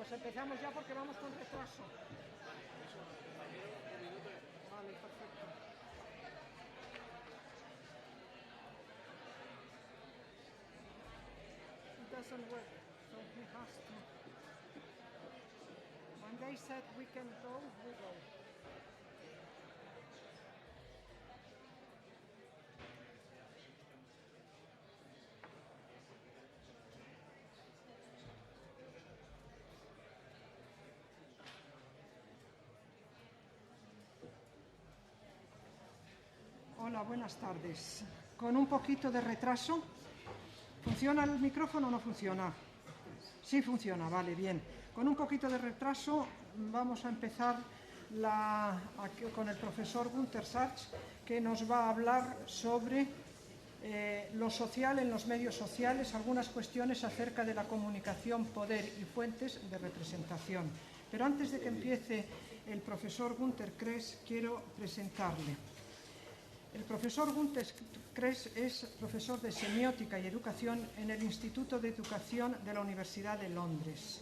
Pues empezamos ya porque vamos con retraso. Vale, perfecto. It doesn't work, so he has to. When they said we can go, we go. Hola, buenas tardes. Con un poquito de retraso. ¿Funciona el micrófono o no funciona? Sí funciona, vale, bien. Con un poquito de retraso vamos a empezar con el profesor Gunther Kress, que nos va a hablar sobre lo social en los medios sociales, algunas cuestiones acerca de la comunicación, poder y fuentes de representación. Pero antes de que empiece el profesor Gunther Kress, quiero presentarle. El profesor Gunther Kress es profesor de semiótica y educación en el Instituto de Educación de la Universidad de Londres.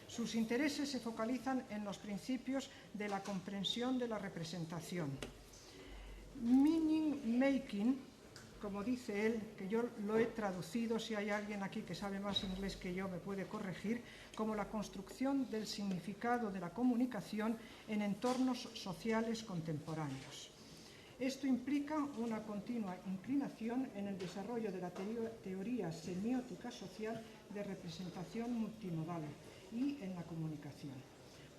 Sus intereses se focalizan en los principios de la comprensión de la representación. Meaning making, como dice él, que yo lo he traducido, si hay alguien aquí que sabe más inglés que yo me puede corregir, como la construcción del significado de la comunicación en entornos sociales contemporáneos. Esto implica una continua inclinación en el desarrollo de la teoría semiótica social de representación multimodal y en la comunicación.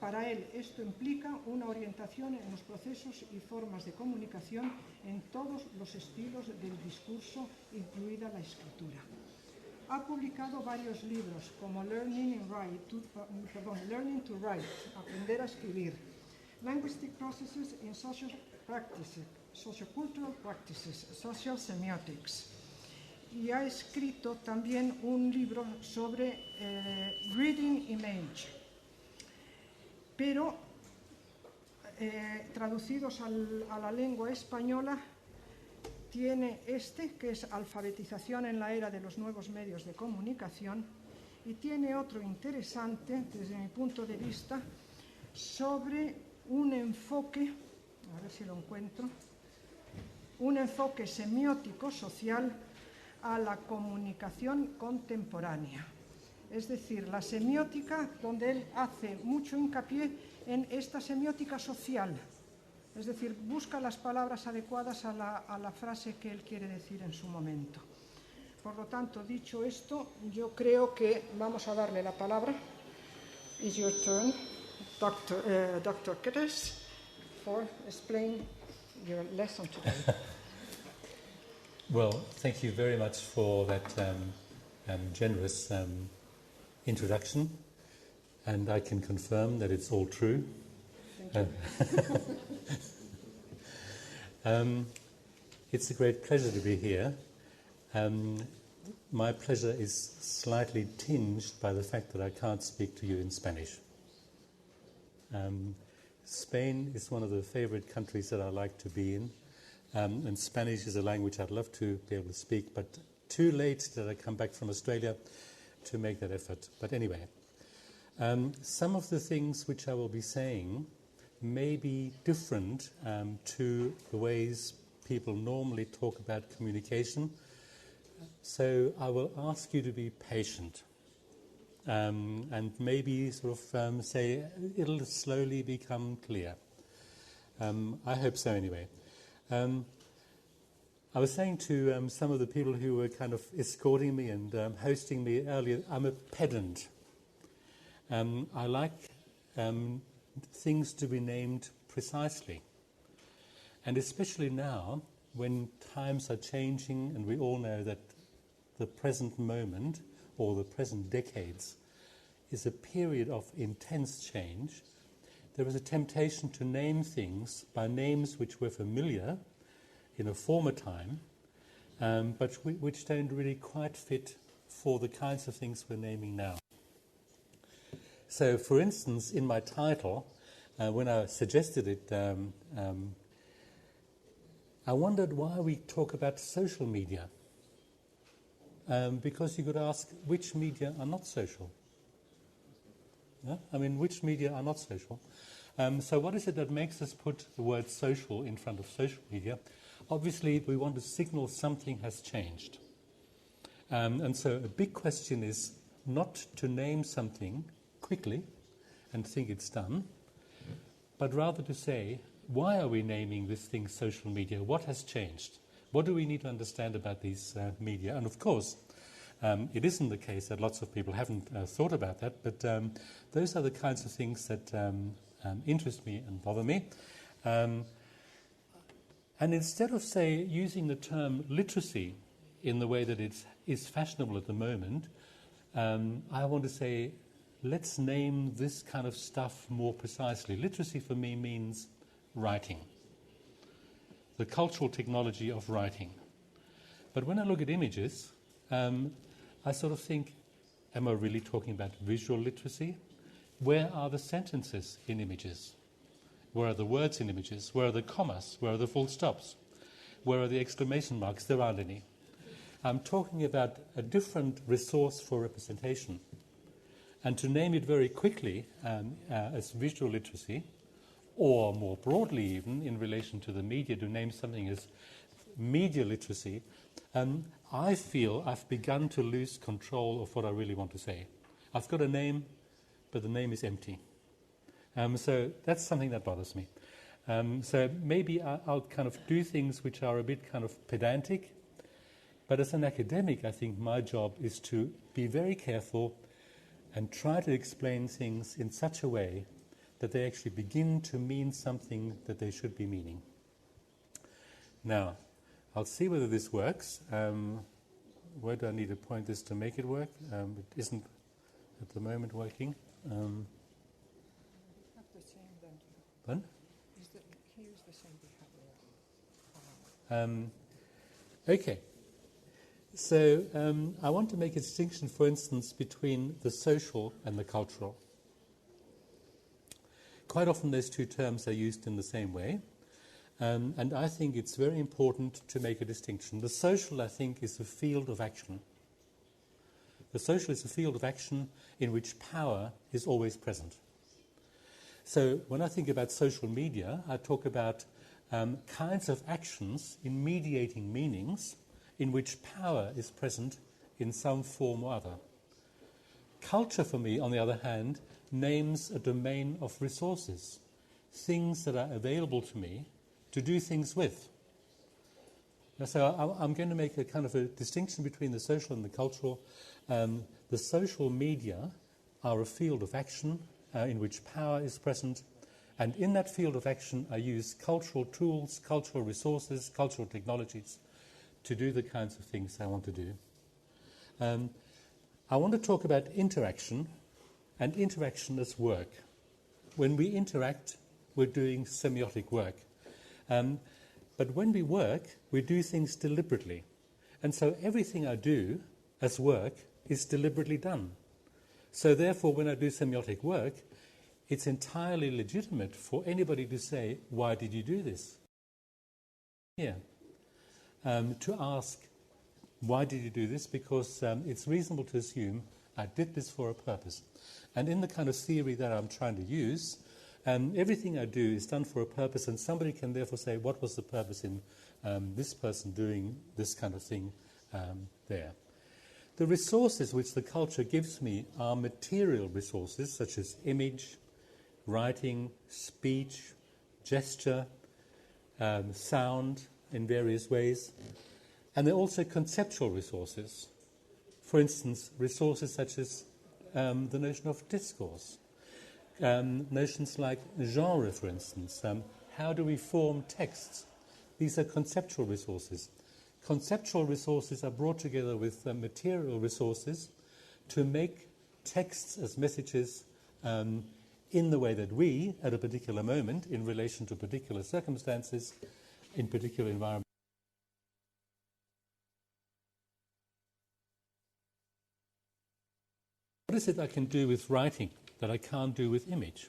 Para él, esto implica una orientación en los procesos y formas de comunicación en todos los estilos del discurso, incluida la escritura. Ha publicado varios libros como Learning to Write, Aprender a Escribir, Linguistic Processes in Social Practices, Sociocultural Practices, Social Semiotics. Y ha escrito también un libro sobre Reading Image, pero traducidos a la lengua española tiene que es Alfabetización en la era de los nuevos medios de comunicación, y tiene otro interesante, desde mi punto de vista, sobre un enfoque, a ver si lo encuentro, un enfoque semiótico social a la comunicación contemporánea. Es decir, la semiótica, donde él hace mucho hincapié en esta semiótica social. Es decir, busca las palabras adecuadas a la frase que él quiere decir en su momento. Por lo tanto, dicho esto, yo creo que vamos a darle la palabra. It's your turn, Dr. Kress, for explaining your lesson today. Well, thank you very much for that generous introduction, and I can confirm that it's all true. Thank you. It's a great pleasure to be here. My pleasure is slightly tinged by the fact that I can't speak to you in Spanish. Spain is one of the favorite countries that I like to be in, and Spanish is a language I'd love to be able to speak, but too late that I come back from Australia to make that effort. But anyway, some of the things which I will be saying may be different to the ways people normally talk about communication, so I will ask you to be patient. And maybe sort of say it'll slowly become clear. I hope so anyway. I was saying to some of the people who were kind of escorting me and hosting me earlier, I'm a pedant. I like things to be named precisely. And especially now, when times are changing and we all know that the present moment or the present decades is a period of intense change, there is a temptation to name things by names which were familiar in a former time, but which don't really quite fit for the kinds of things we're naming now. So, for instance, in my title, when I suggested it, I wondered why we talk about social media. Because you could ask, which media are not social? Yeah? I mean, which media are not social? So what is it that makes us put the word social in front of social media? Obviously, we want to signal something has changed. And so a big question is not to name something quickly and think it's done, but rather to say, why are we naming this thing social media? What has changed? What do we need to understand about these media? And of course, it isn't the case that lots of people haven't thought about that, but those are the kinds of things that interest me and bother me. And instead of, say, using the term literacy in the way that it is fashionable at the moment, I want to say, let's name this kind of stuff more precisely. Literacy for me means writing, the cultural technology of writing. But when I look at images, I sort of think, am I really talking about visual literacy? Where are the sentences in images? Where are the words in images? Where are the commas? Where are the full stops? Where are the exclamation marks? There aren't any. I'm talking about a different resource for representation. And to name it very quickly as visual literacy, or more broadly even in relation to the media, to name something as media literacy, I feel I've begun to lose control of what I really want to say. I've got a name, but the name is empty. So that's something that bothers me. So maybe I'll kind of do things which are a bit kind of pedantic, but as an academic, I think my job is to be very careful and try to explain things in such a way that they actually begin to mean something that they should be meaning. Now, I'll see whether this works. Where do I need to point this to make it work? It isn't at the moment working. Have the same then. Pardon? Here's the same behavior. Okay. So I want to make a distinction, for instance, between the social and the cultural. Quite often those two terms are used in the same way. And I think it's very important to make a distinction. The social, I think, is a field of action. The social is a field of action in which power is always present. So when I think about social media, I talk about kinds of actions in mediating meanings in which power is present in some form or other. Culture, for me, on the other hand, names a domain of resources, things that are available to me to do things with. So I'm going to make a kind of a distinction between the social and the cultural. The social media are a field of action in which power is present, and in that field of action I use cultural tools, cultural resources, cultural technologies to do the kinds of things I want to do. I want to talk about interaction, and interaction as work. When we interact, we're doing semiotic work. But when we work, we do things deliberately. And so everything I do as work is deliberately done. So therefore, when I do semiotic work, it's entirely legitimate for anybody to say, why did you do this? Yeah. To ask, why did you do this? Because it's reasonable to assume I did this for a purpose. And in the kind of theory that I'm trying to use, everything I do is done for a purpose, and somebody can therefore say, what was the purpose in this person doing this kind of thing there? The resources which the culture gives me are material resources, such as image, writing, speech, gesture, sound in various ways. And they're also conceptual resources. For instance, resources such as the notion of discourse. Notions like genre, for instance. How do we form texts? These are conceptual resources. Conceptual resources are brought together with material resources to make texts as messages in the way that we, at a particular moment, in relation to particular circumstances, in particular environments. What is it I can do with writing that I can't do with image?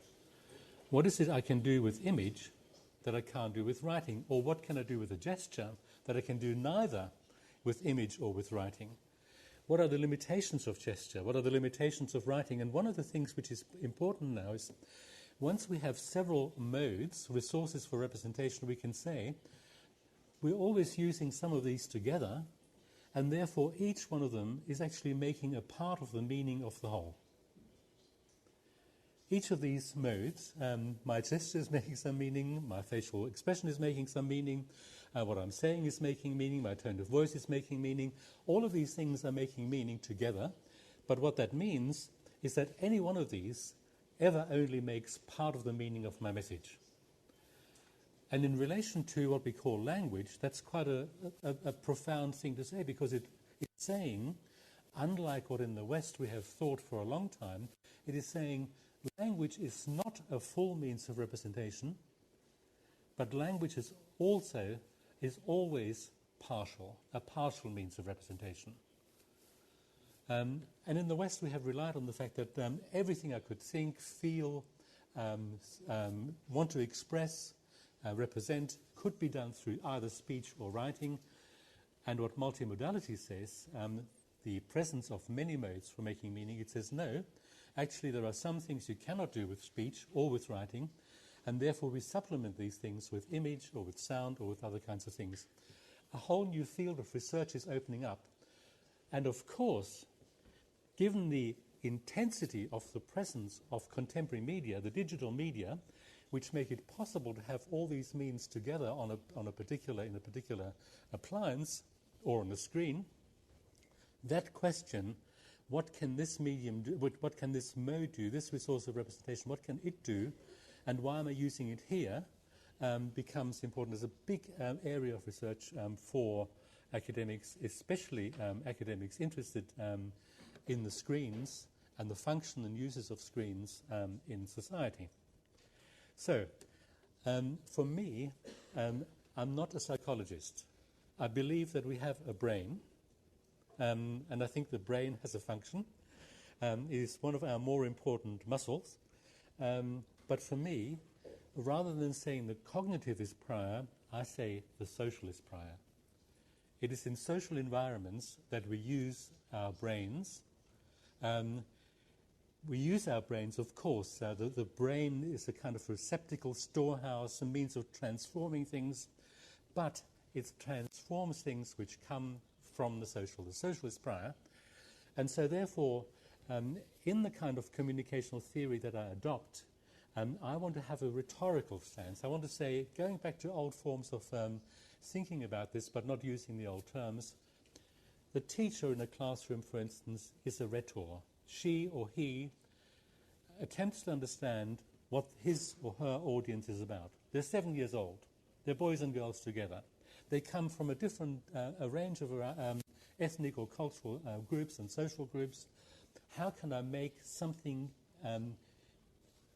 What is it I can do with image that I can't do with writing? Or what can I do with a gesture that I can do neither with image or with writing? what are the limitations of gesture? What are the limitations of writing? And one of the things which is important now is once we have several modes, resources for representation, we can say we're always using some of these together, and therefore each one of them is actually making a part of the meaning of the whole. Each of these modes, my gesture is making some meaning, my facial expression is making some meaning, what I'm saying is making meaning, my tone of voice is making meaning. All of these things are making meaning together, but what that means is that any one of these ever only makes part of the meaning of my message. And in relation to what we call language, that's quite a profound thing to say, because it's saying, unlike what in the West we have thought for a long time, it is saying language is not a full means of representation, but language is always partial, a partial means of representation. And in the West we have relied on the fact that everything I could think, feel, want to express, represent, could be done through either speech or writing. And what multimodality says, the presence of many modes for making meaning, it says no, actually there are some things you cannot do with speech or with writing, and therefore we supplement these things with image or with sound or with other kinds of things. A whole new field of research is opening up. And of course, given the intensity of the presence of contemporary media, the digital media, which make it possible to have all these means together in a particular appliance or on a screen, that question, what can this medium do, what can this mode do, this resource of representation, what can it do, and why am I using it here, becomes important as a big area of research for academics, especially academics interested in the screens and the function and uses of screens in society. So, for me, I'm not a psychologist. I believe that we have a brain, and I think the brain has a function. It is one of our more important muscles. But for me, rather than saying the cognitive is prior, I say the social is prior. It is in social environments that we use our brains. We use our brains, of course. The brain is a kind of receptacle, storehouse, a means of transforming things, but it transforms things which come from the social. The social is prior. And so therefore, in the kind of communicational theory that I adopt, I want to have a rhetorical stance. I want to say, going back to old forms of thinking about this, but not using the old terms, the teacher in a classroom, for instance, is a rhetor. She or he attempts to understand what his or her audience is about. They're 7 years old. They're boys and girls together. They come from a different, a range of ethnic or cultural groups and social groups. How can I make something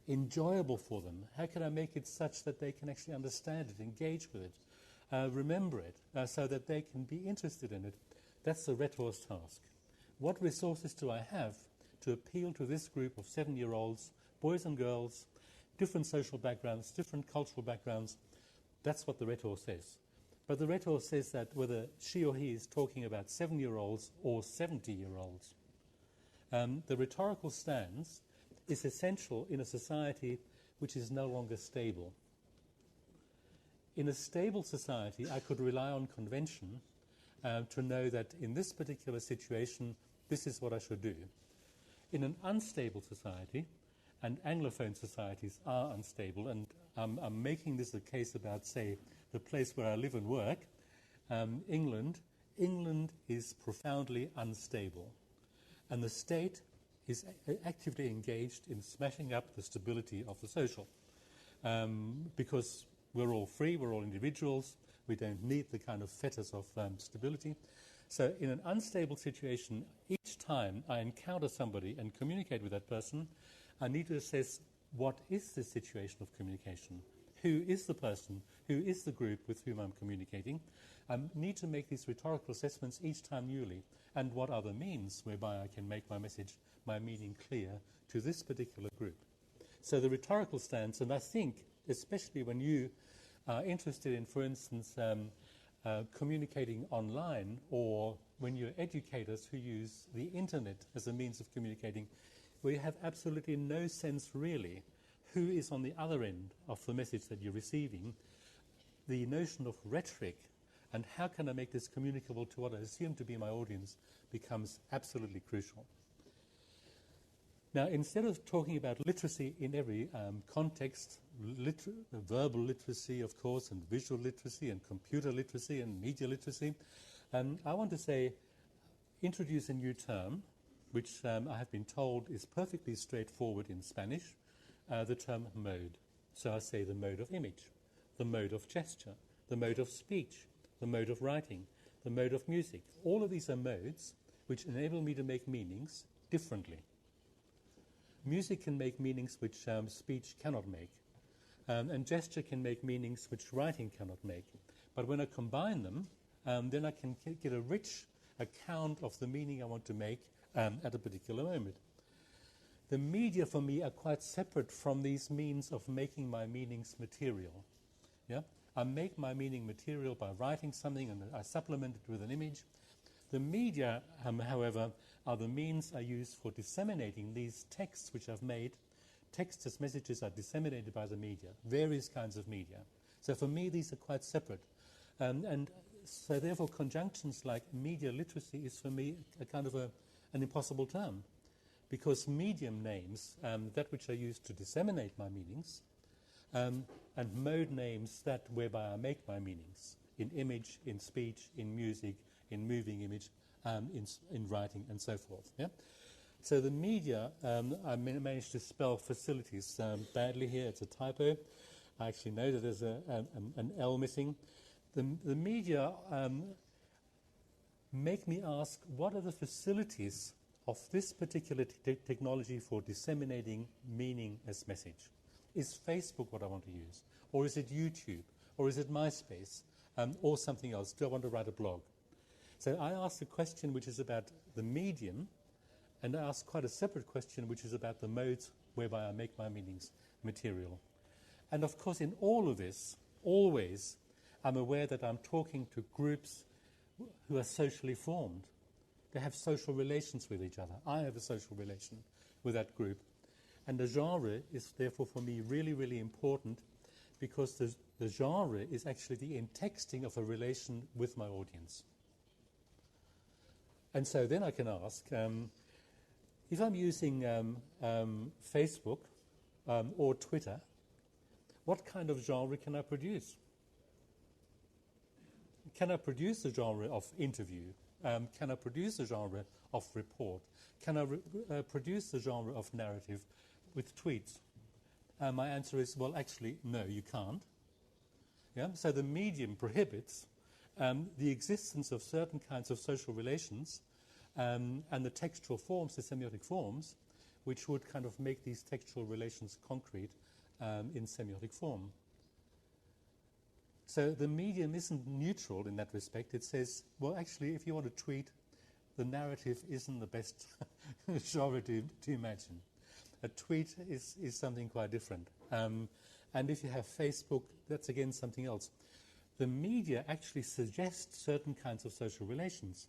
enjoyable for them? How can I make it such that they can actually understand it, engage with it, remember it, so that they can be interested in it? That's the rhetor's task. What resources do I have to appeal to this group of 7-year-olds, boys and girls, different social backgrounds, different cultural backgrounds? That's what the rhetor says. But the rhetor says that whether she or he is talking about 7-year-olds or 70-year-olds, the rhetorical stance is essential in a society which is no longer stable. In a stable society, I could rely on convention to know that in this particular situation, this is what I should do. In an unstable society, and Anglophone societies are unstable, and I'm making this a case about, say, the place where I live and work, England is profoundly unstable. And the state is actively engaged in smashing up the stability of the social. Because we're all free, we're all individuals, we don't need the kind of fetters of stability. So in an unstable situation, each time I encounter somebody and communicate with that person, I need to assess what is the situation of communication. Who is the person? Who is the group with whom I'm communicating? I need to make these rhetorical assessments each time newly. And what are the means whereby I can make my message, my meaning clear to this particular group? So the rhetorical stance, and I think, especially when you are interested in, for instance, communicating online, or when you're educators who use the internet as a means of communicating, where you have absolutely no sense really who is on the other end of the message that you're receiving, the notion of rhetoric and how can I make this communicable to what I assume to be my audience becomes absolutely crucial. Now, instead of talking about literacy in every context, verbal literacy, of course, and visual literacy, and computer literacy, and media literacy, I want to say, introduce a new term, which I have been told is perfectly straightforward in Spanish, the term mode. So I say the mode of image, the mode of gesture, the mode of speech, the mode of writing, the mode of music. All of these are modes which enable me to make meanings differently. Music can make meanings which speech cannot make, and gesture can make meanings which writing cannot make. But when I combine them, then I can get a rich account of the meaning I want to make at a particular moment. The media for me are quite separate from these means of making my meanings material. Yeah? I make my meaning material by writing something and I supplement it with an image. The media, however, are the means I use for disseminating these texts which I've made. Text as messages are disseminated by the media, various kinds of media. So for me, these are quite separate. And so therefore, conjunctions like media literacy is for me a kind of an impossible term, because medium names that which I use to disseminate my meanings, and mode names that whereby I make my meanings, in image, in speech, in music, in moving image, in writing, and so forth. Yeah? So the media, I managed to spell facilities badly here. It's a typo. I actually know that there's an L missing. The media make me ask, what are the facilities of this particular technology for disseminating meaning as message? Is Facebook what I want to use? Or is it YouTube? Or is it MySpace? Or something else? Do I want to write a blog? So I asked a question which is about the medium, and I asked quite a separate question which is about the modes whereby I make my meanings material. And of course, in all of this, always, I'm aware that I'm talking to groups who are socially formed. They have social relations with each other. I have a social relation with that group. And the genre is therefore for me really, really important, because the genre is actually the intexting of a relation with my audience. And so then I can ask, if I'm using Facebook or Twitter, what kind of genre can I produce? Can I produce a genre of interview? Can I produce a genre of report? Can I produce a genre of narrative with tweets? My answer is, well, actually, no, you can't. Yeah? So the medium prohibits the existence of certain kinds of social relations and the textual forms, the semiotic forms, which would kind of make these textual relations concrete in semiotic form. So the medium isn't neutral in that respect. It says, well, actually, if you want to tweet, the narrative isn't the best genre to imagine. A tweet is something quite different. And if you have Facebook, that's again something else. The media actually suggests certain kinds of social relations,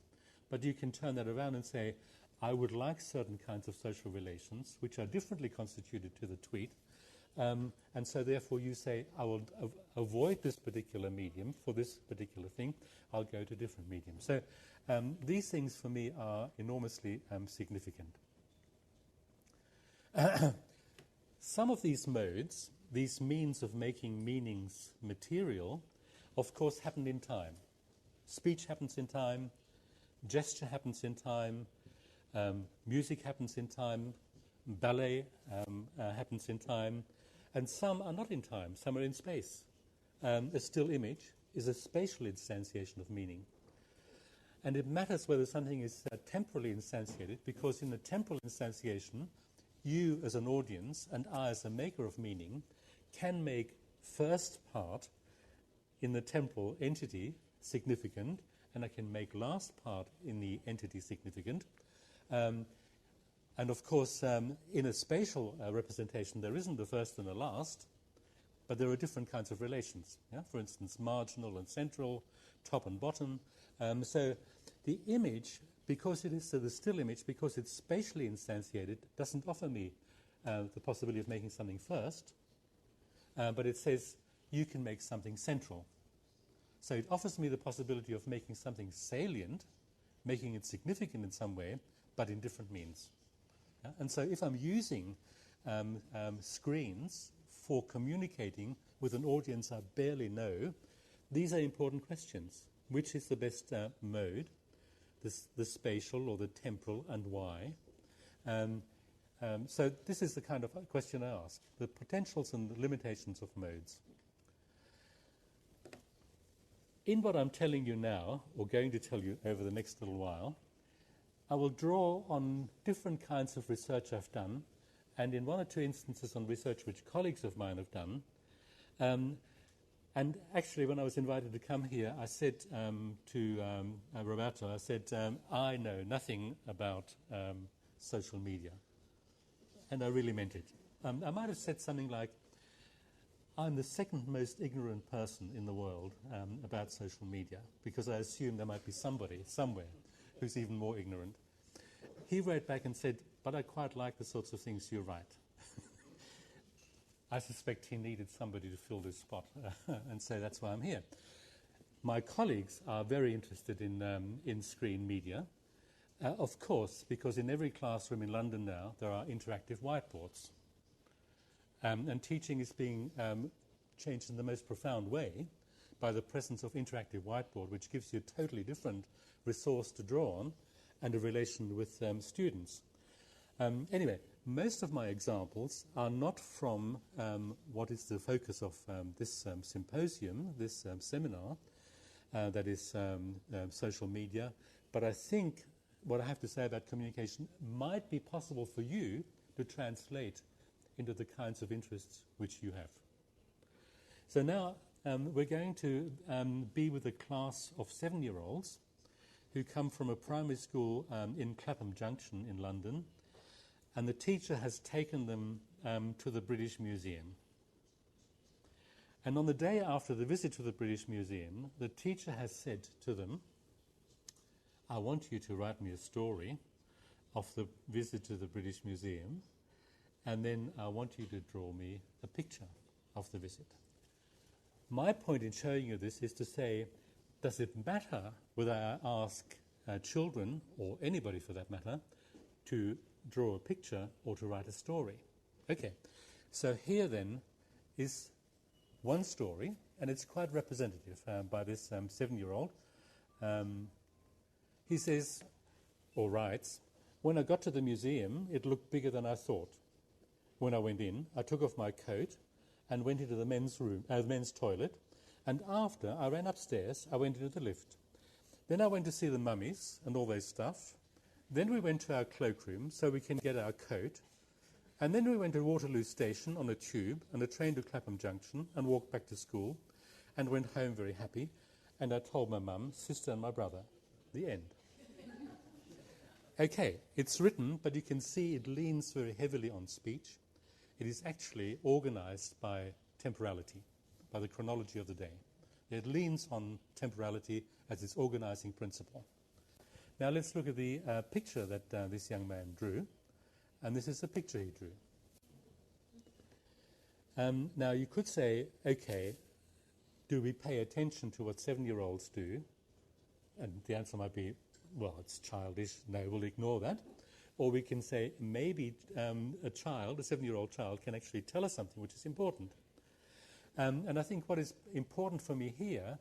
but you can turn that around and say, I would like certain kinds of social relations which are differently constituted to the tweet, and so therefore you say, I will avoid this particular medium for this particular thing, I'll go to different mediums. So these things for me are enormously significant. Some of these modes, these means of making meanings material, of course happen in time. Speech happens in time, gesture happens in time, music happens in time, ballet happens in time, and some are not in time, some are in space. A still image is a spatial instantiation of meaning. And it matters whether something is temporally instantiated, because in the temporal instantiation, you as an audience and I as a maker of meaning can make first part in the temporal entity significant, and I can make last part in the entity significant. And of course, in a spatial representation, there isn't a first and a last, but there are different kinds of relations. Yeah? For instance, marginal and central, top and bottom. So the image, because it is the still image, because it's spatially instantiated, doesn't offer me the possibility of making something first, but it says you can make something central. So it offers me the possibility of making something salient, making it significant in some way, but in different means. Yeah? And so if I'm using screens for communicating with an audience I barely know, these are important questions. Which is the best mode, the spatial or the temporal, and why? So this is the kind of question I ask, the potentials and the limitations of modes. In what I'm telling you now, or going to tell you over the next little while, I will draw on different kinds of research I've done, and in one or two instances on research which colleagues of mine have done. And actually, when I was invited to come here, I said to Roberto, I said, I know nothing about social media. And I really meant it. I might have said something like, I'm the second most ignorant person in the world about social media, because I assume there might be somebody somewhere who's even more ignorant. He wrote back and said, but I quite like the sorts of things you write. I suspect he needed somebody to fill this spot, and so that's why I'm here. My colleagues are very interested in screen media, of course, because in every classroom in London now there are interactive whiteboards. And teaching is being changed in the most profound way by the presence of interactive whiteboard, which gives you a totally different resource to draw on and a relation with students. Anyway, most of my examples are not from what is the focus of this symposium, this seminar, that is social media, but I think what I have to say about communication might be possible for you to translate into the kinds of interests which you have. So now we're going to be with a class of 7-year-olds who come from a primary school in Clapham Junction in London, and the teacher has taken them to the British Museum. And on the day after the visit to the British Museum, the teacher has said to them, I want you to write me a story of the visit to the British Museum, and then I want you to draw me a picture of the visit. My point in showing you this is to say, does it matter whether I ask children, or anybody for that matter, to draw a picture or to write a story? Okay, so here then is one story, and it's quite representative by this 7-year-old. He says, or writes, when I got to the museum, it looked bigger than I thought. When I went in, I took off my coat and went into the men's toilet, and after I ran upstairs, I went into the lift. Then I went to see the mummies and all their stuff. Then we went to our cloakroom so we can get our coat, and then we went to Waterloo Station on a tube and a train to Clapham Junction and walked back to school and went home very happy, and I told my mum, sister and my brother. The end. Okay, it's written, but you can see it leans very heavily on speech. It is actually organized by temporality, by the chronology of the day. It leans on temporality as its organizing principle. Now let's look at the picture that this young man drew, and this is the picture he drew. Now you could say, okay, do we pay attention to what 7-year-olds do? And the answer might be, well, it's childish, no, we'll ignore that. Or we can say, maybe a 7-year-old child, can actually tell us something which is important. And I think what is important for me here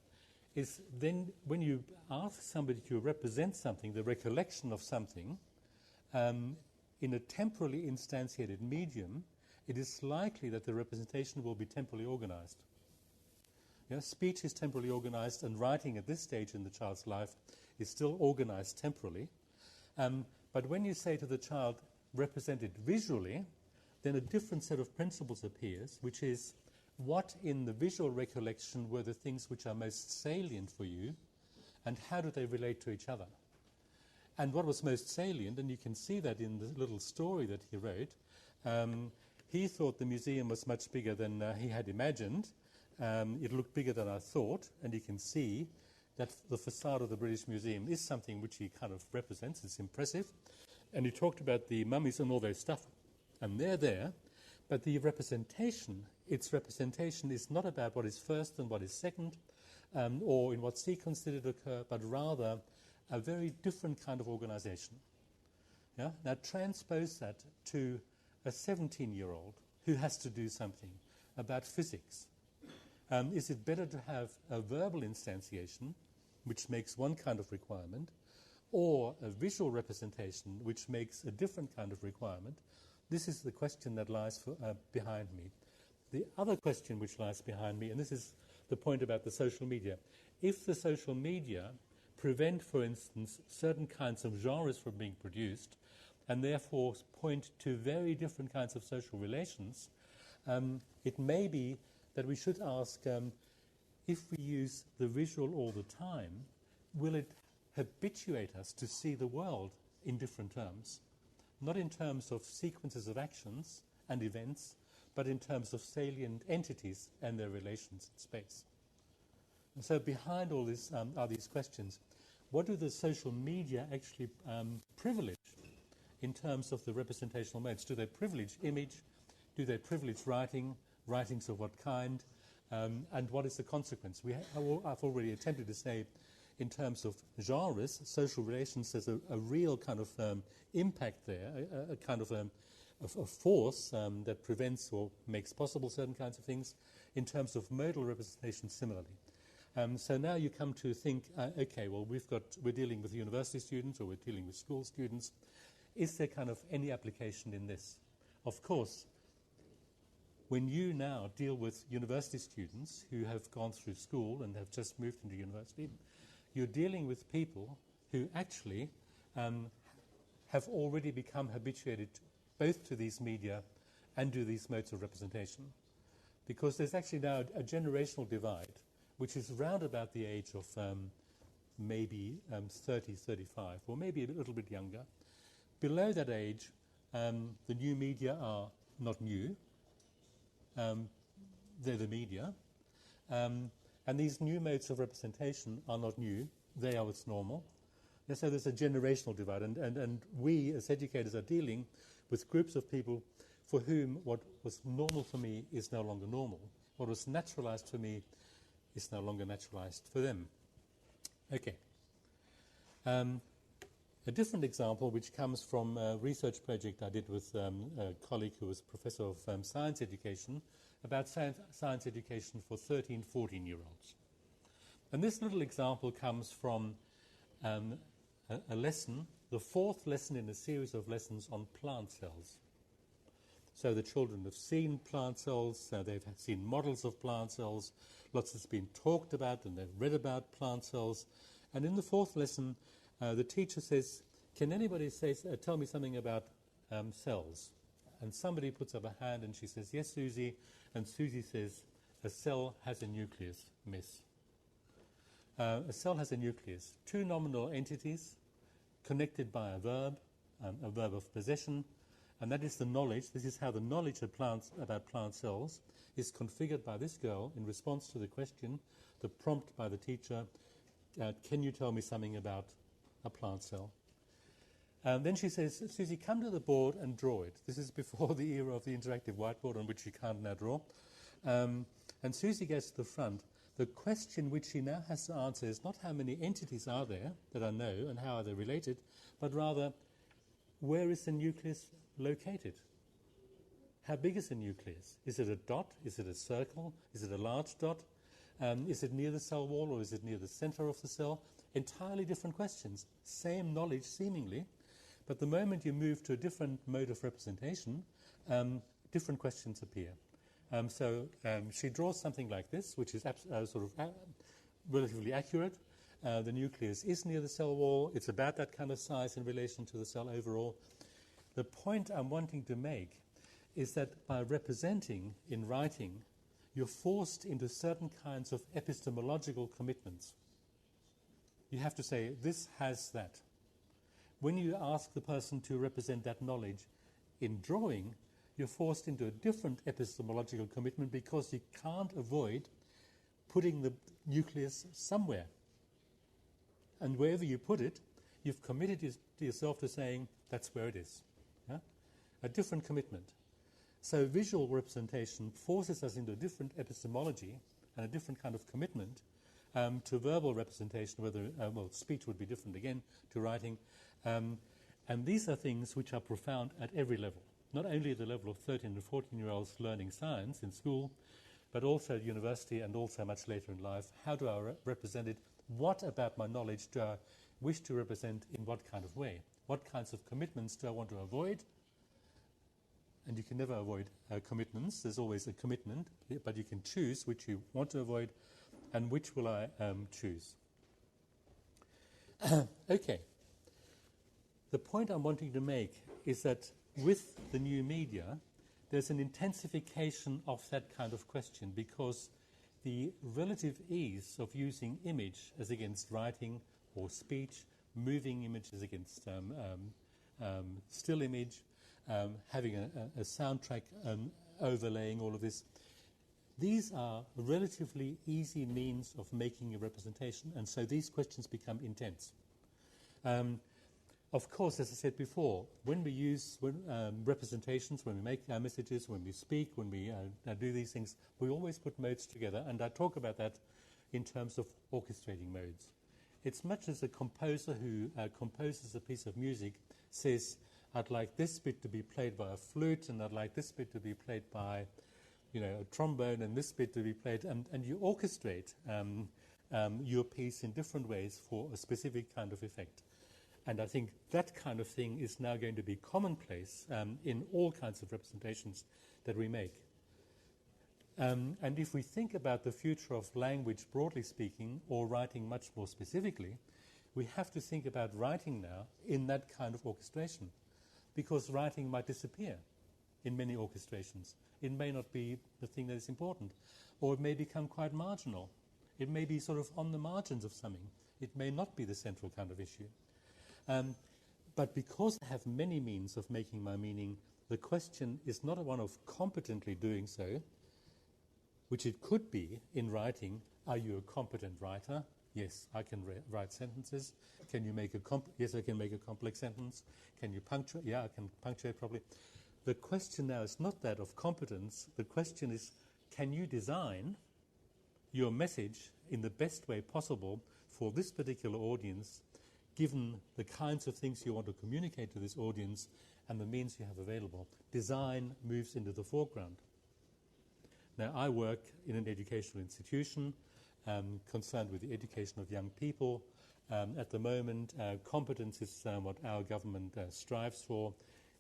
is then when you ask somebody to represent something, the recollection of something, in a temporally instantiated medium, it is likely that the representation will be temporally organized. Yeah, speech is temporally organized, and writing at this stage in the child's life is still organized temporally. But when you say to the child, represent it visually, then a different set of principles appears, which is what in the visual recollection were the things which are most salient for you, and how do they relate to each other? And what was most salient, and you can see that in the little story that he wrote, he thought the museum was much bigger than he had imagined. It looked bigger than I thought, and you can see that the facade of the British Museum is something which he kind of represents. It's impressive. And he talked about the mummies and all their stuff. And they're there. But the representation, its representation is not about what is first and what is second, or in what sequence did it occur, but rather a very different kind of organization. Yeah? Now transpose that to a 17-year-old who has to do something about physics. Is it better to have a verbal instantiation, which makes one kind of requirement, or a visual representation, which makes a different kind of requirement? This is the question that lies behind me. The other question which lies behind me, and this is the point about the social media. If the social media prevent, for instance, certain kinds of genres from being produced, and therefore point to very different kinds of social relations, it may be that we should ask, if we use the visual all the time, will it habituate us to see the world in different terms? Not in terms of sequences of actions and events, but in terms of salient entities and their relations in space. And so behind all this are these questions. What do the social media actually privilege in terms of the representational modes? Do they privilege image? Do they privilege writing? Writings of what kind? And what is the consequence? I've already attempted to say, in terms of genres, social relations, there's a real kind of impact there, a kind of a force that prevents or makes possible certain kinds of things. In terms of modal representation, similarly. So now you come to think, okay, well, we're dealing with university students, or we're dealing with school students. Is there kind of any application in this? Of course, when you now deal with university students who have gone through school and have just moved into university, you're dealing with people who actually have already become habituated both to these media and to these modes of representation. Because there's actually now a generational divide, which is round about the age of maybe 30, 35, or maybe a little bit younger. Below that age, the new media are not new. They're the media. And these new modes of representation are not new. They are what's normal. And so there's a generational divide. And we, as educators, are dealing with groups of people for whom what was normal for me is no longer normal. What was naturalized for me is no longer naturalized for them. Okay. A different example, which comes from a research project I did with a colleague who was professor of science education, about science education for 13, 14-year-olds. And this little example comes from a lesson, the fourth lesson in a series of lessons on plant cells. So the children have seen plant cells, they've seen models of plant cells, lots has been talked about, and they've read about plant cells. And in the fourth lesson, the teacher says, can anybody tell me something about cells? And somebody puts up a hand and she says, yes, Susie. And Susie says, a cell has a nucleus, miss. A cell has a nucleus. Two nominal entities connected by a verb of possession, and that is the knowledge. This is how the knowledge about plant cells is configured by this girl in response to the question, the prompt by the teacher, can you tell me something about a plant cell? Then she says, Susie, come to the board and draw it. This is before the era of the interactive whiteboard on which you can't now draw. And Susie gets to the front. The question which she now has to answer is not how many entities are there that I know and how are they related, but rather, where is the nucleus located? How big is the nucleus? Is it a dot? Is it a circle? Is it a large dot? Is it near the cell wall, or is it near the center of the cell? Entirely different questions. Same knowledge, seemingly, but the moment you move to a different mode of representation, different questions appear. So she draws something like this, which is relatively accurate. The nucleus is near the cell wall. It's about that kind of size in relation to the cell overall. The point I'm wanting to make is that by representing in writing, you're forced into certain kinds of epistemological commitments. You have to say, this has that. When you ask the person to represent that knowledge in drawing, you're forced into a different epistemological commitment because you can't avoid putting the nucleus somewhere. And wherever you put it, you've committed to yourself to saying, that's where it is. Yeah? A different commitment. So visual representation forces us into a different epistemology and a different kind of commitment to verbal representation, whether, speech would be different again to writing. And these are things which are profound at every level, not only at the level of 13 and 14-year-olds learning science in school, but also at university and also much later in life. How do I represent it? What about my knowledge do I wish to represent in what kind of way? What kinds of commitments do I want to avoid? And you can never avoid commitments. There's always a commitment, but you can choose which you want to avoid and which will I choose. Okay. The point I'm wanting to make is that with the new media, there's an intensification of that kind of question, because the relative ease of using image as against writing or speech, moving images against still image, having a soundtrack overlaying all of this, these are relatively easy means of making a representation, and so these questions become intense. Of course, as I said before, when we use representations, when we make our messages, when we speak, when we do these things, we always put modes together, and I talk about that in terms of orchestrating modes. It's much as a composer who composes a piece of music says, I'd like this bit to be played by a flute, and I'd like this bit to be played by a trombone, and this bit to be played, and you orchestrate your piece in different ways for a specific kind of effect. And I think that kind of thing is now going to be commonplace in all kinds of representations that we make. And if we think about the future of language, broadly speaking, or writing much more specifically, we have to think about writing now in that kind of orchestration, because writing might disappear in many orchestrations. It may not be the thing that is important, or it may become quite marginal. It may be sort of on the margins of something. It may not be the central kind of issue. But because I have many means of making my meaning, the question is not one of competently doing so, which it could be in writing. Are you a competent writer? Yes, I can write sentences. Can you make yes, I can make a complex sentence. Can you punctuate? Yeah, I can punctuate properly. The question now is not that of competence. The question is, can you design your message in the best way possible for this particular audience, given the kinds of things you want to communicate to this audience and the means you have available? Design moves into the foreground. Now, I work in an educational institution concerned with the education of young people. At the moment, competence is what our government strives for,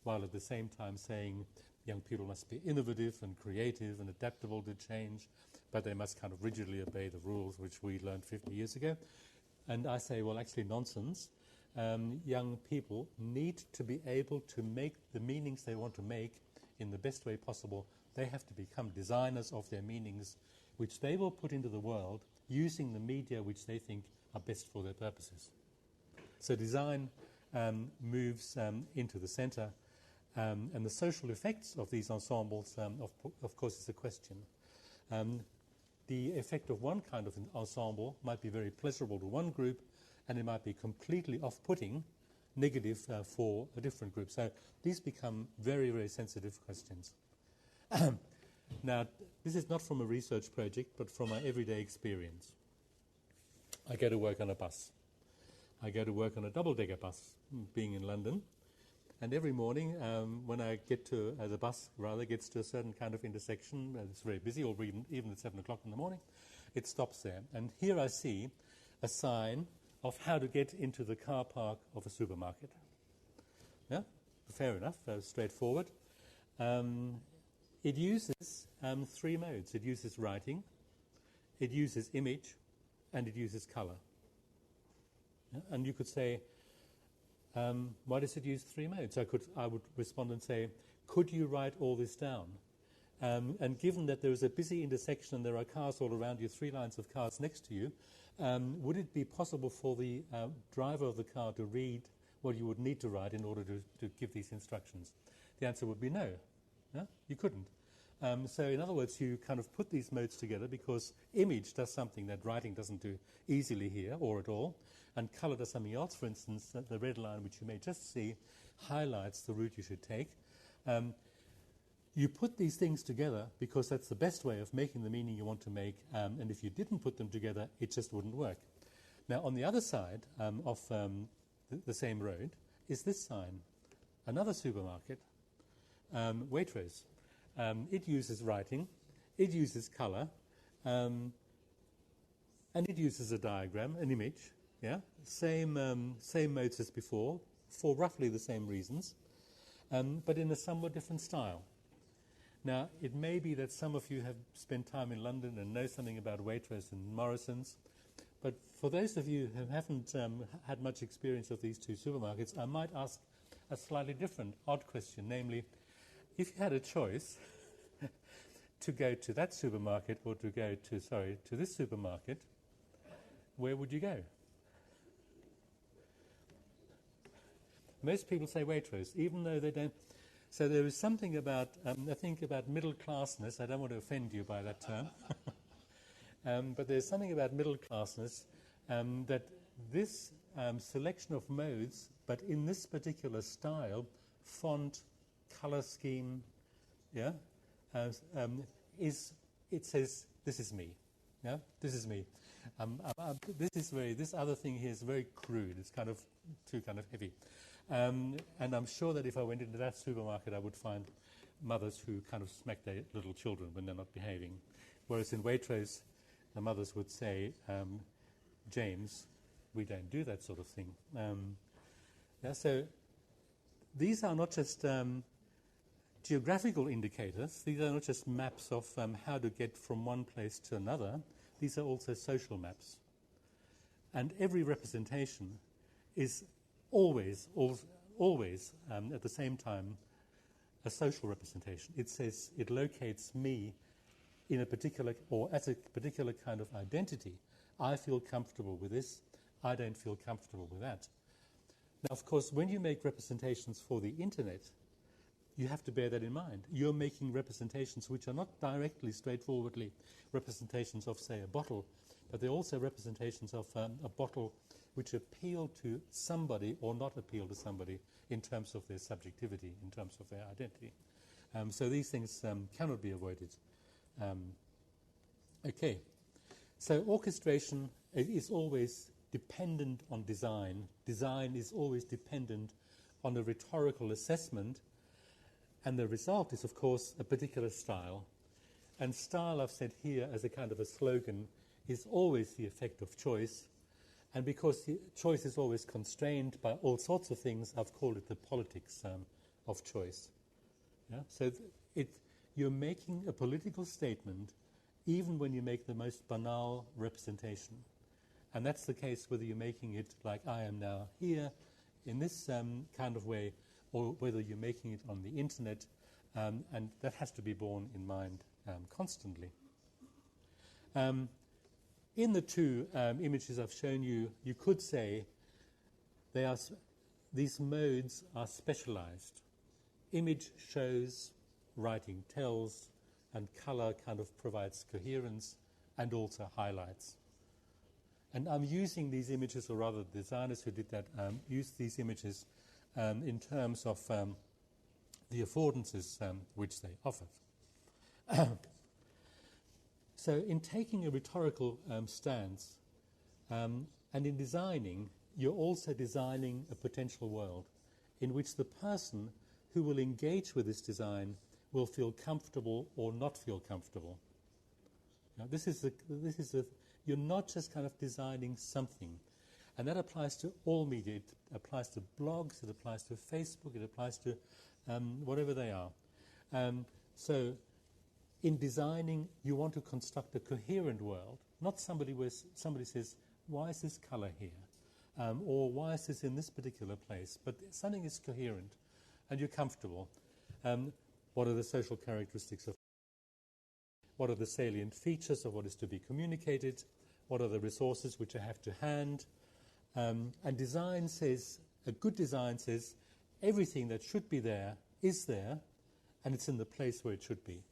while at the same time saying young people must be innovative and creative and adaptable to change, but they must kind of rigidly obey the rules which we learned 50 years ago. And I say, well, actually nonsense. Young people need to be able to make the meanings they want to make in the best way possible. They have to become designers of their meanings, which they will put into the world using the media which they think are best for their purposes. So design moves into the center, and the social effects of these ensembles, of course, is a question. The effect of one kind of ensemble might be very pleasurable to one group, and it might be completely off-putting, negative for a different group. So these become very, very sensitive questions. Now, this is not from a research project, but from my everyday experience. I go to work on a bus. I go to work on a double-decker bus, being in London. And every morning, when I get to, the bus rather gets to a certain kind of intersection, it's very busy, or even at 7 o'clock in the morning, it stops there. And here I see a sign of how to get into the car park of a supermarket. Yeah, fair enough, straightforward. It uses 3 modes. It uses writing, it uses image, and it uses color. Yeah? And you could say, why does it use 3 modes? I would respond and say, could you write all this down? And given that there is a busy intersection and there are cars all around you, 3 lines of cars next to you, would it be possible for the driver of the car to read what you would need to write in order to give these instructions? The answer would be no. Yeah? You couldn't. So in other words, you kind of put these modes together because image does something that writing doesn't do easily here or at all, and color does something else. For instance, the red line, which you may just see, highlights the route you should take. You put these things together because that's the best way of making the meaning you want to make, and if you didn't put them together, it just wouldn't work. Now, on the other side of the same road is this sign, another supermarket, Waitrose. It uses writing, it uses color, and it uses a diagram, an image. Yeah, same modes as before, for roughly the same reasons, but in a somewhat different style. Now, it may be that some of you have spent time in London and know something about Waitrose and Morrison's, but for those of you who haven't had much experience of these two supermarkets, I might ask a slightly different, odd question, namely, if you had a choice to go to that supermarket or to go to this supermarket, where would you go? Most people say Waitrose, even though they don't. So there is something about, I think, about middle-classness. I don't want to offend you by that term. But there's something about middle-classness that this selection of modes, but in this particular style, font, color scheme, yeah, it says, this is me. Yeah, this is me. This other thing here is very crude. It's kind of too kind of heavy. And I'm sure that if I went into that supermarket, I would find mothers who kind of smack their little children when they're not behaving. Whereas in Waitrose, the mothers would say, James, we don't do that sort of thing. Yeah, so these are not just geographical indicators. These are not just maps of how to get from one place to another. These are also social maps. And every representation is always at the same time a social representation. It says it locates me in a particular, or as a particular kind of identity. I feel comfortable with this. I don't feel comfortable with that. Now, of course, when you make representations for the internet, you have to bear that in mind. You're making representations which are not directly, straightforwardly representations of, say, a bottle, but they're also representations of a bottle which appeal to somebody or not appeal to somebody in terms of their subjectivity, in terms of their identity. So these things cannot be avoided. Okay, so orchestration is always dependent on design. Design is always dependent on a rhetorical assessment, and the result is, of course, a particular style. And style, I've said here as a kind of a slogan, is always the effect of choice. And because the choice is always constrained by all sorts of things, I've called it the politics of choice. Yeah? So you're making a political statement even when you make the most banal representation. And that's the case whether you're making it like I am now here in this kind of way, or whether you're making it on the internet, and that has to be borne in mind constantly. In the two images I've shown you, you could say these modes are specialized. Image shows, writing tells, and color kind of provides coherence and also highlights. And I'm using these images, or rather the designers who did that, used these images in terms of the affordances which they offered. So in taking a rhetorical stance and in designing, you're also designing a potential world in which the person who will engage with this design will feel comfortable or not feel comfortable. Now, you're not just kind of designing something. And that applies to all media. It applies to blogs, it applies to Facebook, it applies to whatever they are. So in designing, you want to construct a coherent world, not somebody where somebody says, why is this color here? Or why is this in this particular place? But something is coherent and you're comfortable. What are the social characteristics of what are the salient features of what is to be communicated? What are the resources which I have to hand? And design says, a good design says, everything that should be there is there, and it's in the place where it should be.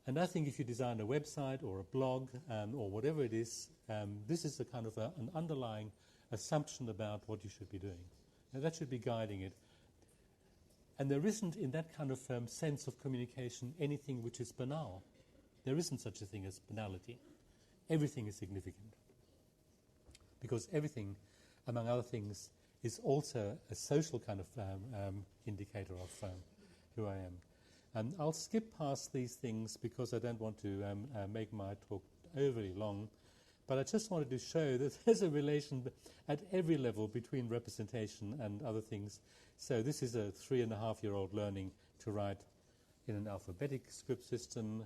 And I think if you design a website or a blog or whatever it is, this is a kind of an underlying assumption about what you should be doing. Now, that should be guiding it. And there isn't, in that kind of sense of communication, anything which is banal. There isn't such a thing as banality. Everything is significant. Because everything, among other things, is also a social kind of indicator of who I am. And I'll skip past these things because I don't want to make my talk overly long. But I just wanted to show that there's a relation at every level between representation and other things. So this is a 3.5-year-old learning to write in an alphabetic script system,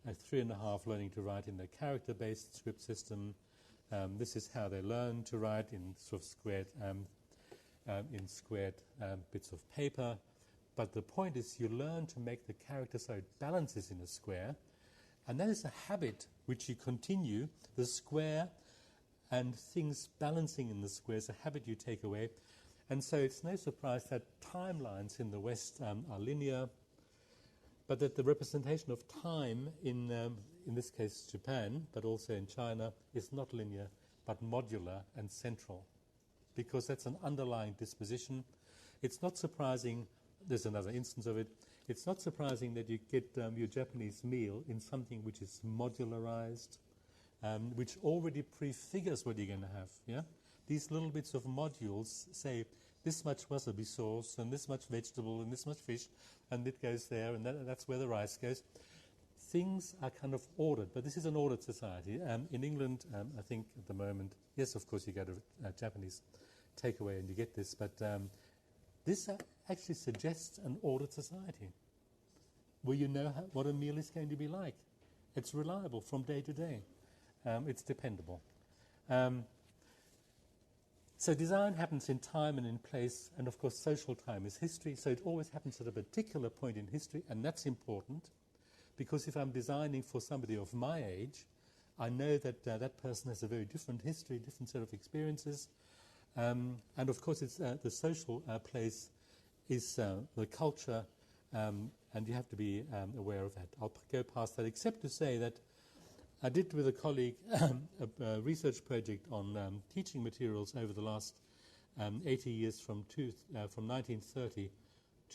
a 3.5 learning to write in a character-based script system. This is how they learn to write in sort of squared bits of paper. But the point is you learn to make the character so it balances in a square. And that is a habit which you continue. The square and things balancing in the square is a habit you take away. And so it's no surprise that timelines in the West are linear, but that the representation of time in this case Japan, but also in China, is not linear, but modular and central, because that's an underlying disposition. It's not surprising, there's another instance of it, it's not surprising that you get your Japanese meal in something which is modularized, which already prefigures what you're going to have. Yeah, these little bits of modules say this much wasabi sauce and this much vegetable and this much fish, and it goes there, and that's where the rice goes. Things are kind of ordered, but this is an ordered society. In England, I think at the moment, yes, of course, you go to a Japanese takeaway and you get this, but this actually suggests an ordered society where you know what a meal is going to be like. It's reliable from day to day. It's dependable. So design happens in time and in place, and of course social time is history, so it always happens at a particular point in history, and that's important, because if I'm designing for somebody of my age, I know that that person has a very different history, different set of experiences, and of course it's the social place is the culture, and you have to be aware of that. I'll go past that, except to say that I did with a colleague a research project on teaching materials over the last 80 years from 1930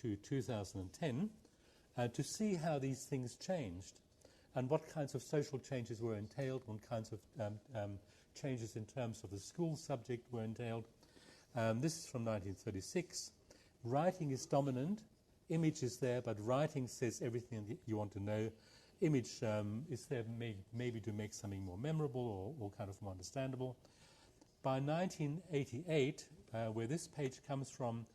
to 2010 to see how these things changed and what kinds of social changes were entailed, what kinds of changes in terms of the school subject were entailed. This is from 1936. Writing is dominant. Image is there, but writing says everything you want to know. Image is there maybe to make something more memorable or kind of more understandable. By 1988, where this page comes from,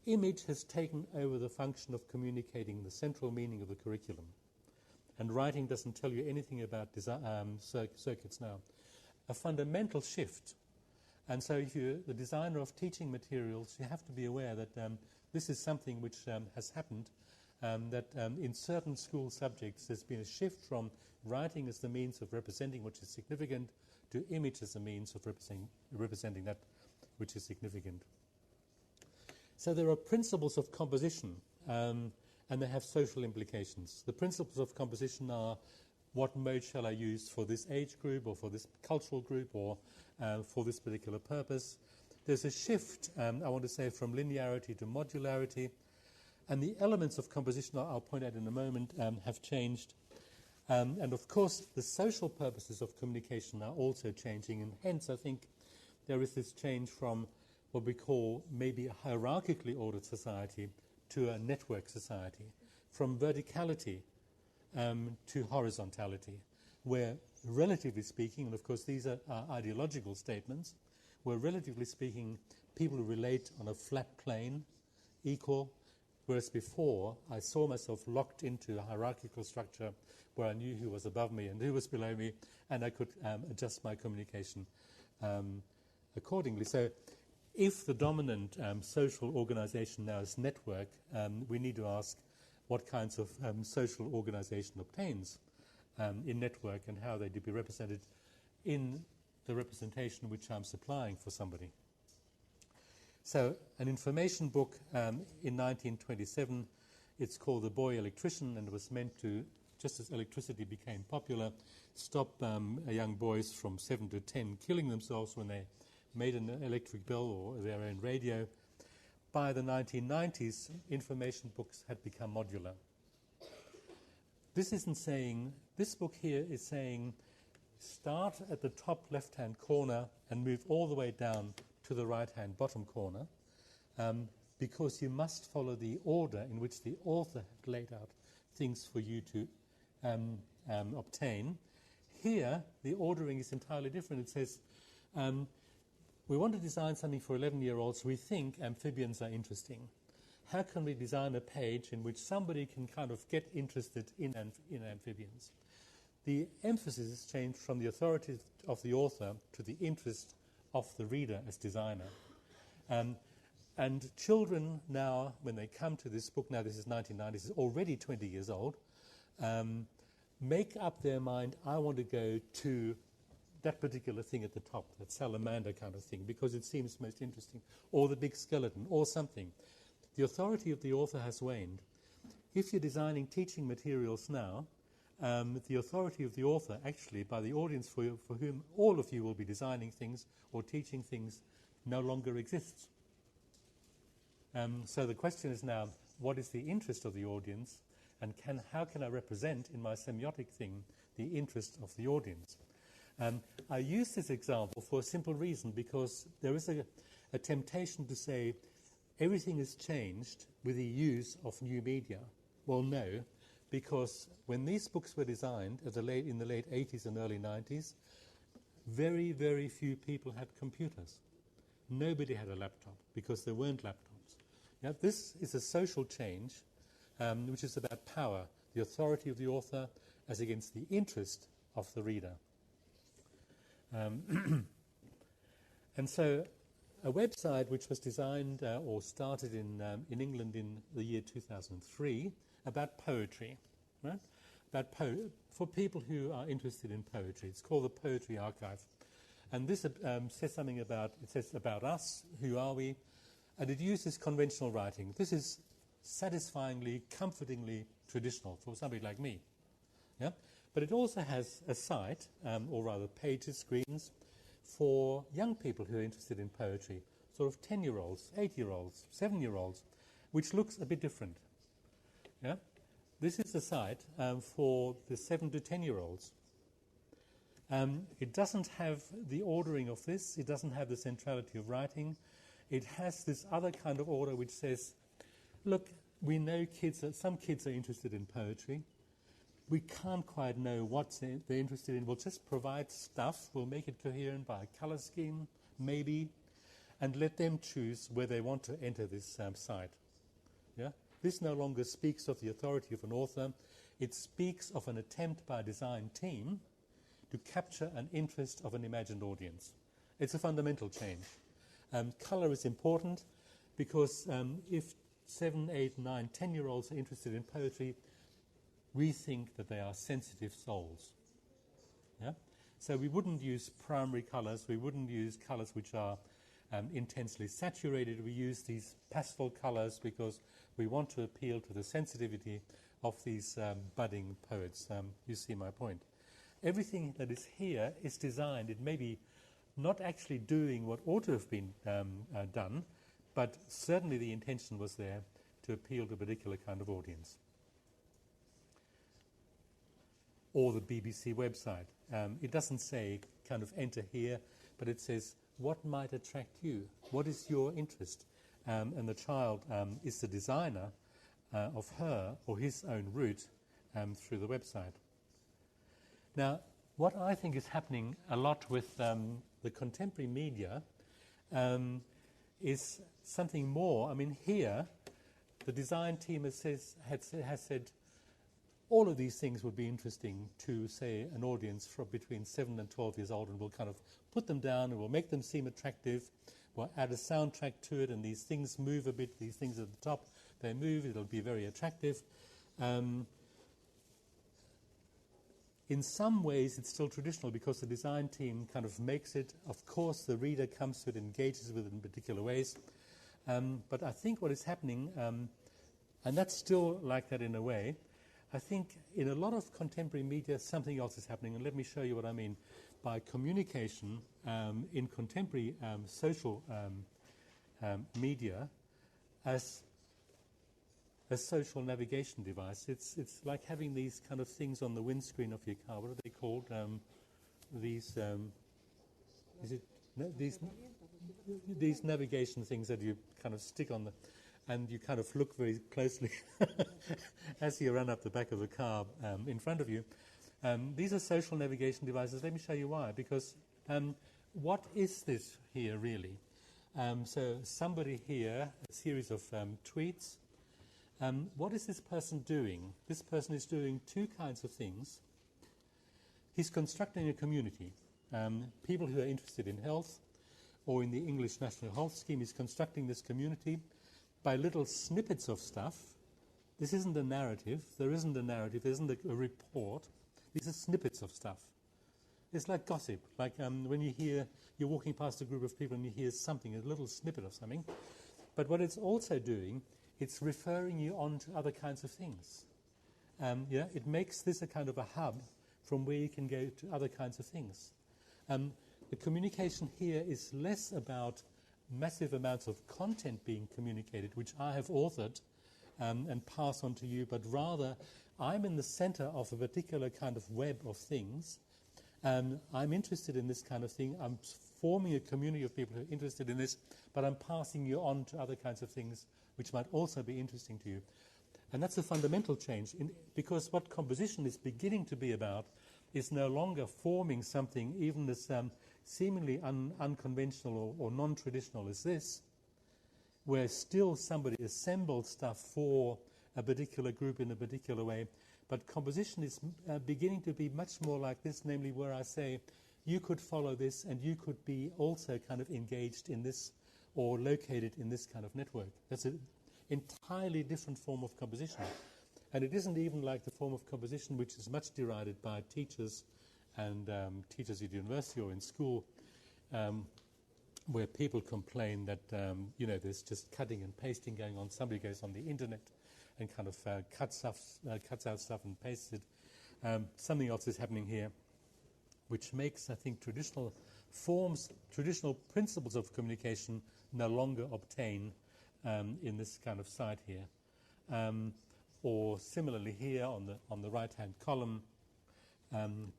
image has taken over the function of communicating the central meaning of the curriculum. And writing doesn't tell you anything about circuits now. A fundamental shift. And so if you're the designer of teaching materials, you have to be aware that this is something which has happened, that in certain school subjects there's been a shift from writing as the means of representing what is significant to image as a means of representing that which is significant. So there are principles of composition, and they have social implications. The principles of composition are: what mode shall I use for this age group or for this cultural group or for this particular purpose? There's a shift, I want to say, from linearity to modularity. And the elements of composition, I'll point out in a moment, have changed. And of course, the social purposes of communication are also changing. And hence, I think there is this change from what we call maybe a hierarchically ordered society to a network society, from verticality to horizontality, where relatively speaking, and of course these are ideological statements, where relatively speaking people relate on a flat plane, equal, whereas before I saw myself locked into a hierarchical structure where I knew who was above me and who was below me, and I could adjust my communication accordingly. So if the dominant social organization now is network, we need to ask what kinds of social organization obtains in network and how they do be represented in the representation which I'm supplying for somebody. So an information book in 1927, it's called The Boy Electrician, and it was meant to just as electricity became popular, stop young boys from 7 to 10 killing themselves when they made an electric bill or their own radio. By the 1990s, information books had become modular. This book here is saying, start at the top left-hand corner and move all the way down to the right-hand bottom corner, because you must follow the order in which the author had laid out things for you to obtain. Here, the ordering is entirely different. It says, we want to design something for 11-year-olds. We think amphibians are interesting. How can we design a page in which somebody can kind of get interested in amphibians? The emphasis has changed from the authority of the author to the interest of the reader as designer. And children now, when they come to this book, now this is 1990s, it's already 20 years old, make up their mind, I want to go to that particular thing at the top, that salamander kind of thing, because it seems most interesting, or the big skeleton, or something. The authority of the author has waned. If you're designing teaching materials now, the authority of the author, actually, by the audience for whom all of you will be designing things or teaching things, no longer exists. So the question is now, what is the interest of the audience, and how can I represent in my semiotic thing the interest of the audience? I use this example for a simple reason, because there is a temptation to say everything has changed with the use of new media. Well, no, because when these books were designed in the late 80s and early 90s, very, very few people had computers. Nobody had a laptop, because there weren't laptops. Yeah, this is a social change, which is about power, the authority of the author as against the interest of the reader. And so a website which was designed or started in England in the year 2003 about poetry, right? For people who are interested in poetry. It's called the Poetry Archive. And this says something about us, who are we, and it uses conventional writing. This is satisfyingly, comfortingly traditional for somebody like me. Yeah? But it also has a site, or rather pages, screens, for young people who are interested in poetry, sort of 10-year-olds, 8-year-olds, 7-year-olds, which looks a bit different. Yeah? This is the site for the 7 to 10-year-olds. It doesn't have the ordering of this. It doesn't have the centrality of writing. It has this other kind of order which says, look, we know some kids are interested in poetry. We can't quite know what they're interested in. We'll just provide stuff. We'll make it coherent by a color scheme, maybe, and let them choose where they want to enter this site. Yeah? This no longer speaks of the authority of an author. It speaks of an attempt by a design team to capture an interest of an imagined audience. It's a fundamental change. Color is important because if 7, 8, 9, 10-year-olds are interested in poetry, we think that they are sensitive souls. Yeah? So we wouldn't use primary colors. We wouldn't use colors which are intensely saturated. We use these pastel colors because we want to appeal to the sensitivity of these budding poets. You see my point. Everything that is here is designed. It may be not actually doing what ought to have been done, but certainly the intention was there to appeal to a particular kind of audience. Or the BBC website. It doesn't say kind of enter here, but it says what might attract you? What is your interest? And the child is the designer of her or his own route through the website. Now, what I think is happening a lot with the contemporary media is something more. I mean, here, the design team has said all of these things would be interesting to, say, an audience from between 7 and 12 years old, and we'll kind of put them down and we'll make them seem attractive. We'll add a soundtrack to it, and these things move a bit. These things at the top, they move. It'll be very attractive. In some ways, it's still traditional because the design team kind of makes it. Of course, the reader comes to it, engages with it in particular ways. But I think what is happening, and that's still like that in a way, I think in a lot of contemporary media, something else is happening, and let me show you what I mean by communication in contemporary social media as a social navigation device. It's like having these kind of things on the windscreen of your car. What are they called? These these navigation things that you kind of stick on the, and you kind of look very closely as you run up the back of the car in front of you. These are social navigation devices. Let me show you why. Because what is this here really? So somebody here, a series of tweets. What is this person doing? This person is doing two kinds of things. He's constructing a community. People who are interested in health or in the English National Health Scheme. He's constructing this community by little snippets of stuff. This isn't a narrative. There isn't a narrative. There isn't a report. These are snippets of stuff. It's like gossip, like when you're walking past a group of people and you hear something, a little snippet of something. But what it's also doing, it's referring you on to other kinds of things. It makes this a kind of a hub from where you can go to other kinds of things. The communication here is less about massive amounts of content being communicated, which I have authored and pass on to you, but rather I'm in the center of a particular kind of web of things. I'm interested in this kind of thing. I'm forming a community of people who are interested in this, but I'm passing you on to other kinds of things which might also be interesting to you. And that's a fundamental change, because what composition is beginning to be about is no longer forming something even as seemingly unconventional or non-traditional as this, where still somebody assembles stuff for a particular group in a particular way. But composition is beginning to be much more like this, namely where I say, you could follow this and you could be also kind of engaged in this or located in this kind of network. That's an entirely different form of composition. And it isn't even like the form of composition which is much derided by teachers and teachers at university or in school, where people complain that, there's just cutting and pasting going on. Somebody goes on the internet and kind of cuts out stuff and pastes it. Something else is happening here, which makes, I think, traditional forms, traditional principles of communication no longer obtain in this kind of site here. Or similarly here on the right-hand column,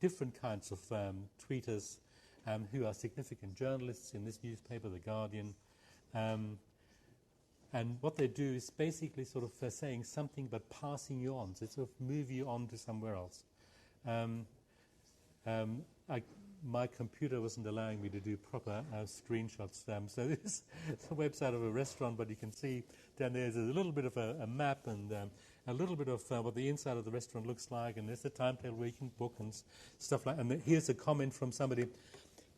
different kinds of tweeters who are significant journalists in this newspaper, The Guardian. And what they do is basically sort of saying something but passing you on, so sort of move you on to somewhere else. My computer wasn't allowing me to do proper screenshots. So this is a website of a restaurant, but you can see down there's a little bit of a map and a little bit of what the inside of the restaurant looks like, and there's a timetable where you can book and stuff like that. And here's a comment from somebody.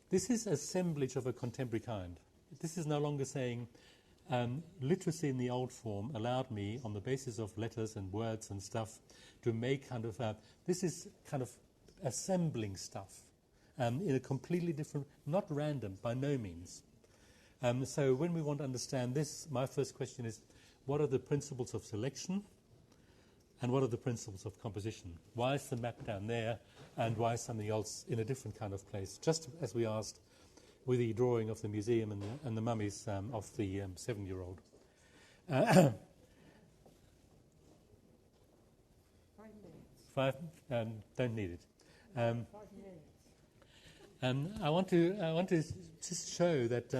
This is assemblage of a contemporary kind. This is no longer saying literacy in the old form allowed me, on the basis of letters and words and stuff, to make kind of this is kind of assembling stuff in a completely different, not random, by no means. So when we want to understand this, my first question is, what are the principles of selection and what are the principles of composition? Why is the map down there and why is something else in a different kind of place? Just as we asked with the drawing of the museum and the mummies of the 7-year-old. 5 minutes. Don't need it. 5 minutes. I want to just show that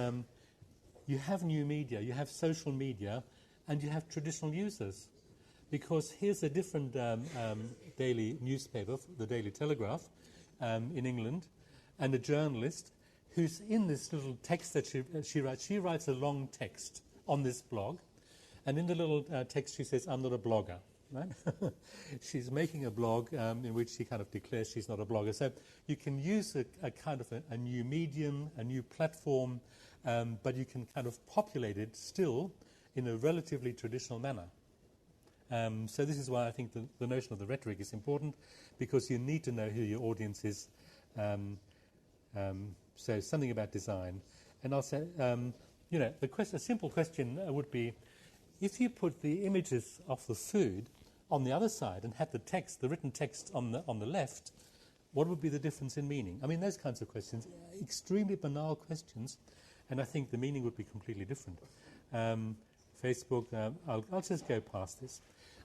you have new media, you have social media, and you have traditional users. Because here's a different daily newspaper, the Daily Telegraph, in England, and a journalist who's in this little text that she writes. She writes a long text on this blog, and in the little text she says, "I'm not a blogger." Right? She's making a blog in which she kind of declares she's not a blogger. So you can use a kind of a new medium, a new platform, but you can kind of populate it still in a relatively traditional manner. So this is why I think the notion of the rhetoric is important, because you need to know who your audience is. So something about design. And I'll say, a simple question would be, if you put the images of the food on the other side and had the text, the written text on the left, what would be the difference in meaning? I mean, those kinds of questions, extremely banal questions, and I think the meaning would be completely different. Facebook, I'll just go past this.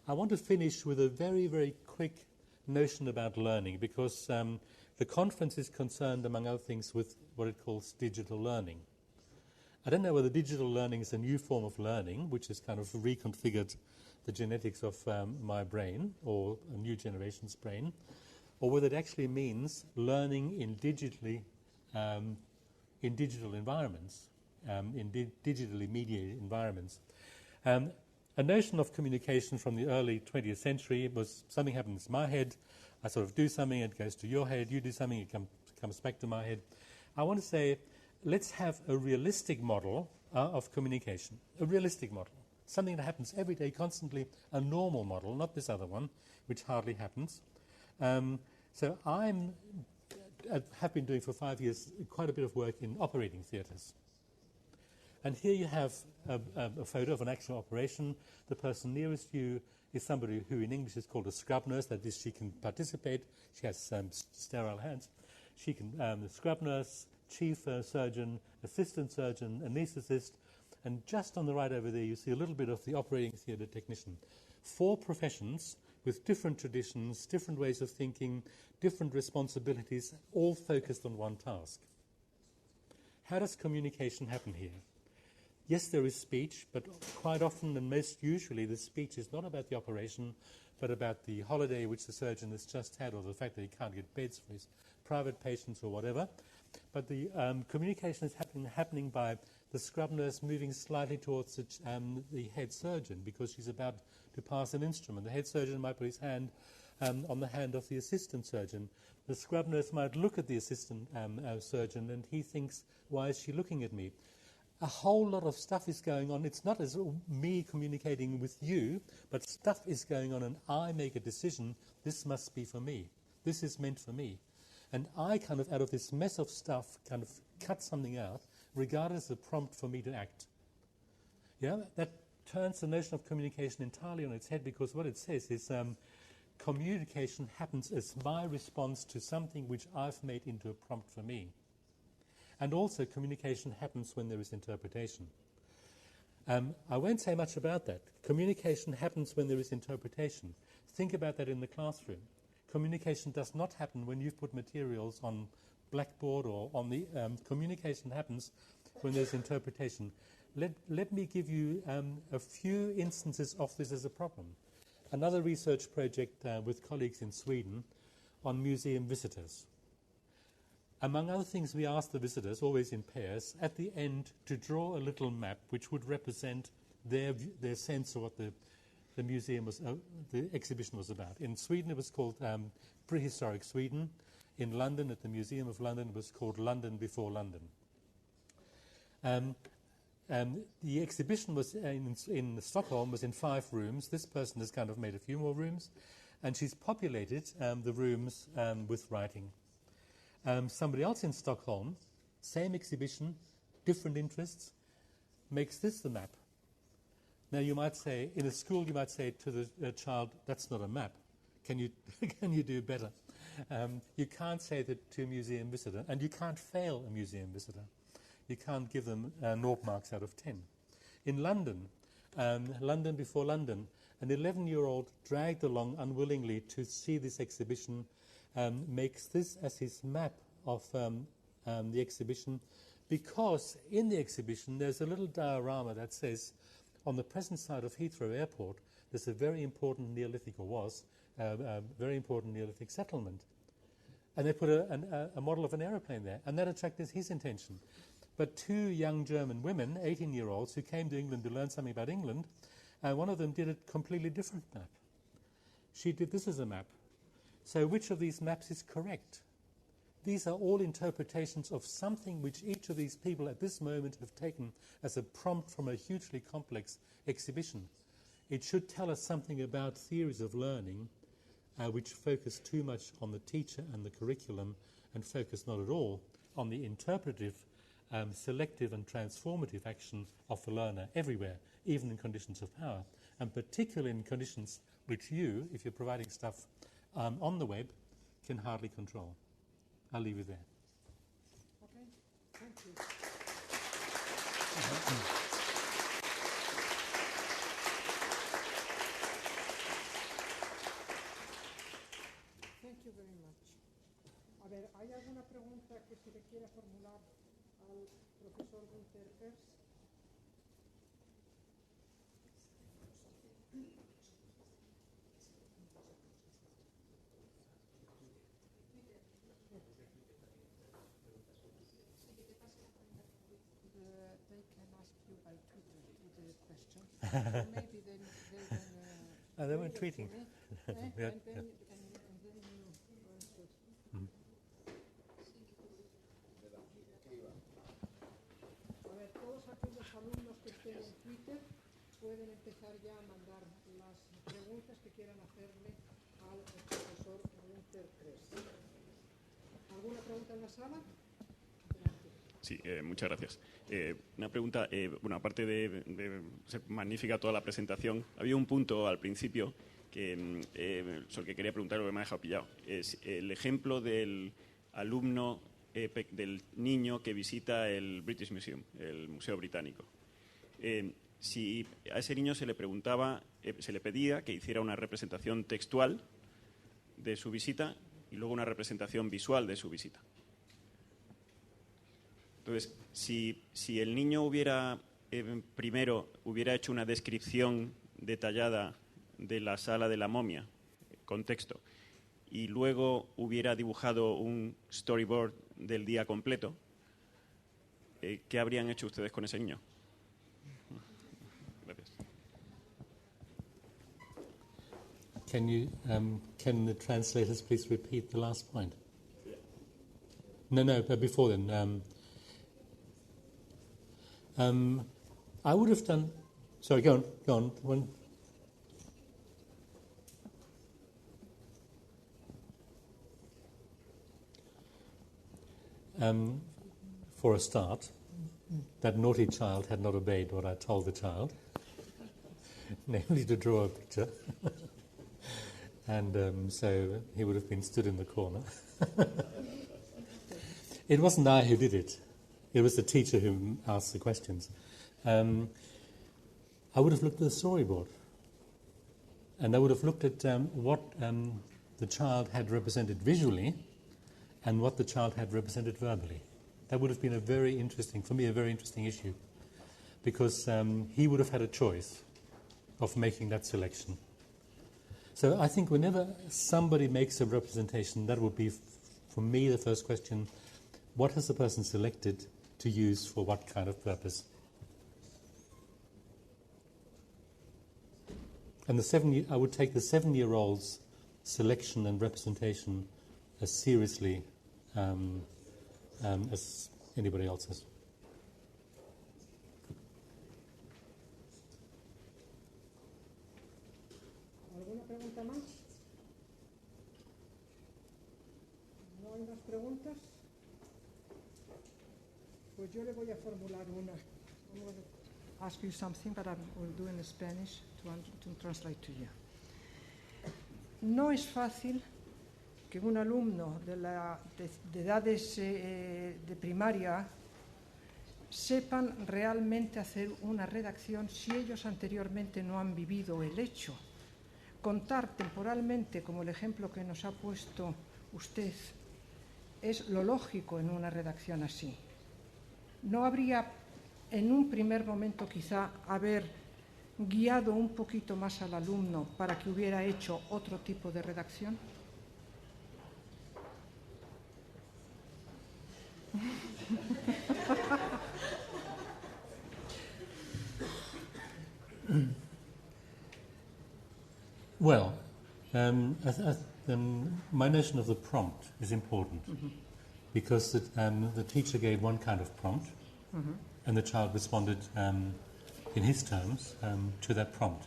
I want to finish with a very, very quick notion about learning, because the conference is concerned, among other things, with what it calls digital learning. I don't know whether digital learning is a new form of learning, which has kind of reconfigured the genetics of my brain, or a new generation's brain, or whether it actually means learning in digital environments, digitally mediated environments. A notion of communication from the early 20th century was something happens in my head, I sort of do something, it goes to your head, you do something, it comes back to my head. I want to say, let's have a realistic model of communication, a realistic model, something that happens every day, constantly, a normal model, not this other one, which hardly happens. So I have been doing for 5 years quite a bit of work in operating theatres. And here you have a photo of an actual operation. The person nearest you is somebody who in English is called a scrub nurse, that is, she can participate, she has sterile hands. She can, the scrub nurse, chief surgeon, assistant surgeon, anaesthetist, and just on the right over there you see a little bit of the operating theatre technician. 4 professions with different traditions, different ways of thinking, different responsibilities, all focused on one task. How does communication happen here? Yes, there is speech, but quite often and most usually the speech is not about the operation, but about the holiday which the surgeon has just had, or the fact that he can't get beds for his private patients or whatever. But the communication is happening by the scrub nurse moving slightly towards the head surgeon, because she's about to pass an instrument. The head surgeon might put his hand on the hand of the assistant surgeon. The scrub nurse might look at the assistant surgeon, and he thinks, why is she looking at me? A whole lot of stuff is going on. It's not as me communicating with you, but stuff is going on, and I make a decision, this must be for me. This is meant for me. And I kind of, out of this mess of stuff, kind of cut something out, regarded as a prompt for me to act. Yeah, that turns the notion of communication entirely on its head, because what it says is communication happens as my response to something which I've made into a prompt for me. And also communication happens when there is interpretation. I won't say much about that. Communication happens when there is interpretation. Think about that in the classroom. Communication does not happen when you've put materials on Blackboard or on the... communication happens when there's interpretation. Let me give you a few instances of this as a problem. Another research project with colleagues in Sweden on museum visitors. Among other things, we asked the visitors, always in pairs, at the end to draw a little map which would represent their sense of what the museum was, the exhibition was about. In Sweden, it was called Prehistoric Sweden. In London, at the Museum of London, it was called London Before London. The exhibition was in Stockholm was in 5 rooms. This person has kind of made a few more rooms, and she's populated the rooms with writing. Somebody else in Stockholm, same exhibition, different interests, makes this the map. Now you might say, in a school you might say to the child, that's not a map. Can you can you do better? You can't say that to a museum visitor, and you can't fail a museum visitor. You can't give them 0 marks out of 10. In London, London Before London, an 11-year-old dragged along unwillingly to see this exhibition, makes this as his map of the exhibition, because in the exhibition there's a little diorama that says on the present side of Heathrow Airport there's a very important Neolithic, or was a very important Neolithic settlement, and they put a model of an aeroplane there, and that attracted his attention. But 2 young German women, 18-year-olds, who came to England to learn something about England, one of them did a completely different map. She did this as a map. So which of these maps is correct? These are all interpretations of something which each of these people at this moment have taken as a prompt from a hugely complex exhibition. It should tell us something about theories of learning which focus too much on the teacher and the curriculum, and focus not at all on the interpretive selective and transformative action of the learner everywhere, even in conditions of power, and particularly in conditions which you, if you're providing stuff on the web, can hardly control. I'll leave you there. Okay, thank you. Thank you very much. A ver, ¿hay alguna pregunta que se le quiera formular al profesor Gunther Kress? They can ask you by Twitter the question. Maybe then They weren't tweeting. and then you answer. A ver, todos aquellos alumnos que estén en Twitter pueden empezar ya a mandar las preguntas que quieran hacerle al profesor Gunther Kress. ¿Alguna pregunta en la sala? Sí, muchas gracias. Una pregunta, bueno, aparte de ser magnífica toda la presentación, había un punto al principio que, sobre el que quería preguntar, lo que me ha dejado pillado. Es el ejemplo del alumno, del niño que visita el British Museum, el Museo Británico. Si a ese niño se le preguntaba, se le pedía que hiciera una representación textual de su visita y luego una representación visual de su visita. Entonces, si el niño hubiera primero hubiera hecho una descripción detallada de la sala de la momia, con texto, y luego hubiera dibujado un storyboard del día completo, ¿qué habrían hecho ustedes con ese niño? Gracias. Can the translators please repeat the last point? No, but before then. I would have done... Sorry, go on. For a start, that naughty child had not obeyed what I told the child, namely to draw a picture. And so he would have been stood in the corner. It wasn't I who did it. It was the teacher who asked the questions. I would have looked at the storyboard. And I would have looked at what the child had represented visually and what the child had represented verbally. That would have been a very interesting issue. Because he would have had a choice of making that selection. So I think whenever somebody makes a representation, that would be, for me, the first question: what has the person selected to use for what kind of purpose? And I would take the 7-year-old's selection and representation as seriously as anybody else's. ¿Alguna pregunta más? ¿No hay más preguntas? Pues yo le voy a formular una. I'm going to ask you something, but I will do in Spanish to translate to you. No es fácil que un alumno de edades de primaria sepan realmente hacer una redacción si ellos anteriormente no han vivido el hecho. Contar temporalmente, como el ejemplo que nos ha puesto usted, es lo lógico en una redacción así. ¿No habría en un primer momento quizá haber guiado un poquito más al alumno para que hubiera hecho otro tipo de redacción? Well, my notion of the prompt is important. Mm-hmm. Because the teacher gave one kind of prompt, mm-hmm. and the child responded in his terms to that prompt.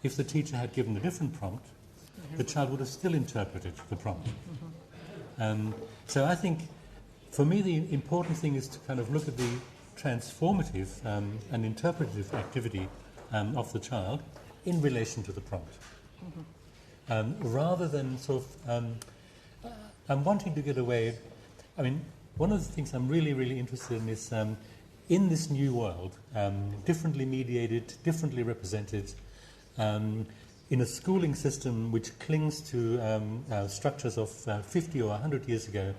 If the teacher had given a different prompt, mm-hmm. the child would have still interpreted the prompt. Mm-hmm. So I think For me, the important thing is to kind of look at the transformative and interpretive activity of the child in relation to the prompt. Rather than sort of, I'm wanting to get away, I mean, one of the things I'm really, really interested in is in this new world, differently mediated, differently represented, in a schooling system which clings to structures of 50 or 100 years ago,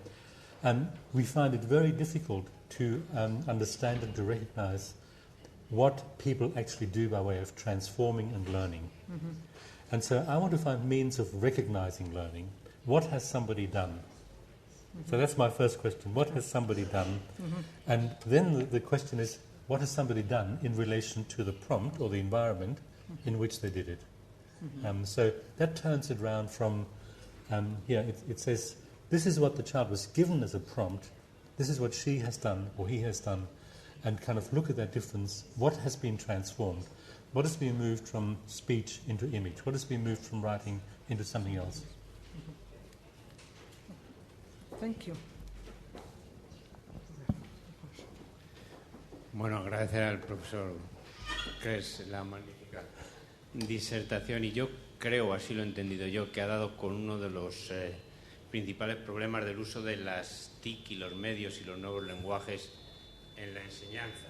we find it very difficult to understand and to recognize what people actually do by way of transforming and learning. And so I want to find means of recognizing learning. What has somebody done? So that's my first question. What has somebody done? And then the question is, what has somebody done in relation to the prompt or the environment in which they did it? So that turns it around from, it says, this is what the child was given as a prompt, this is what she has done or he has done, and kind of look at that difference. What has been transformed? What has been moved from speech into image? What has been moved from writing into something else? Thank you. Bueno, agradecer al profesor Kress la magnífica disertación, y yo creo, así lo he entendido yo, que ha dado con uno de los principales problemas del uso de las TIC y los medios y los nuevos lenguajes en la enseñanza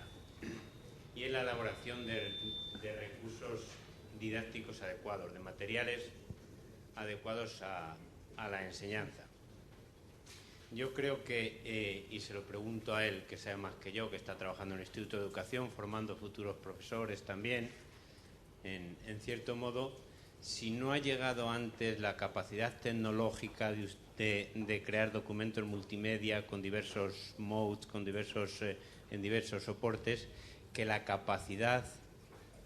y en la elaboración de recursos didácticos adecuados, de materiales adecuados a la enseñanza. Yo creo que, y se lo pregunto a él, que sabe más que yo, que está trabajando en el Instituto de Educación, formando futuros profesores también, en cierto modo, si no ha llegado antes la capacidad tecnológica de crear documentos multimedia con diversos modes, en diversos soportes, que la capacidad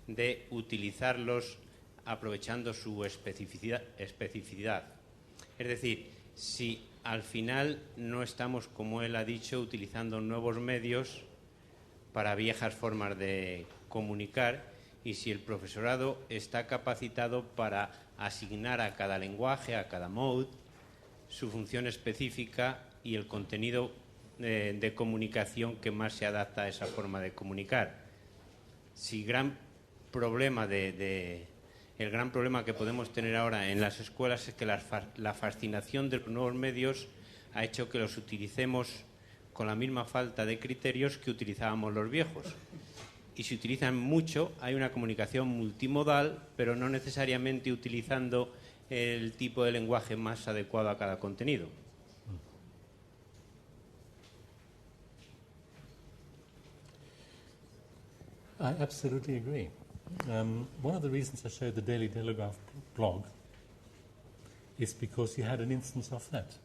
de utilizarlos aprovechando su especificidad. Es decir, si al final no estamos, como él ha dicho, utilizando nuevos medios para viejas formas de comunicar, y si el profesorado está capacitado para asignar a cada lenguaje, a cada mode, su función específica y el contenido de comunicación que más se adapta a esa forma de comunicar. Si el gran problema que podemos tener ahora en las escuelas es que la fascinación de los nuevos medios ha hecho que los utilicemos con la misma falta de criterios que utilizábamos los viejos. Y si utilizan mucho, hay una comunicación multimodal, pero no necesariamente utilizando el tipo de lenguaje más adecuado a cada contenido. I absolutely agree. One of the reasons I showed the Daily Telegraph blog is because you had an instance of that.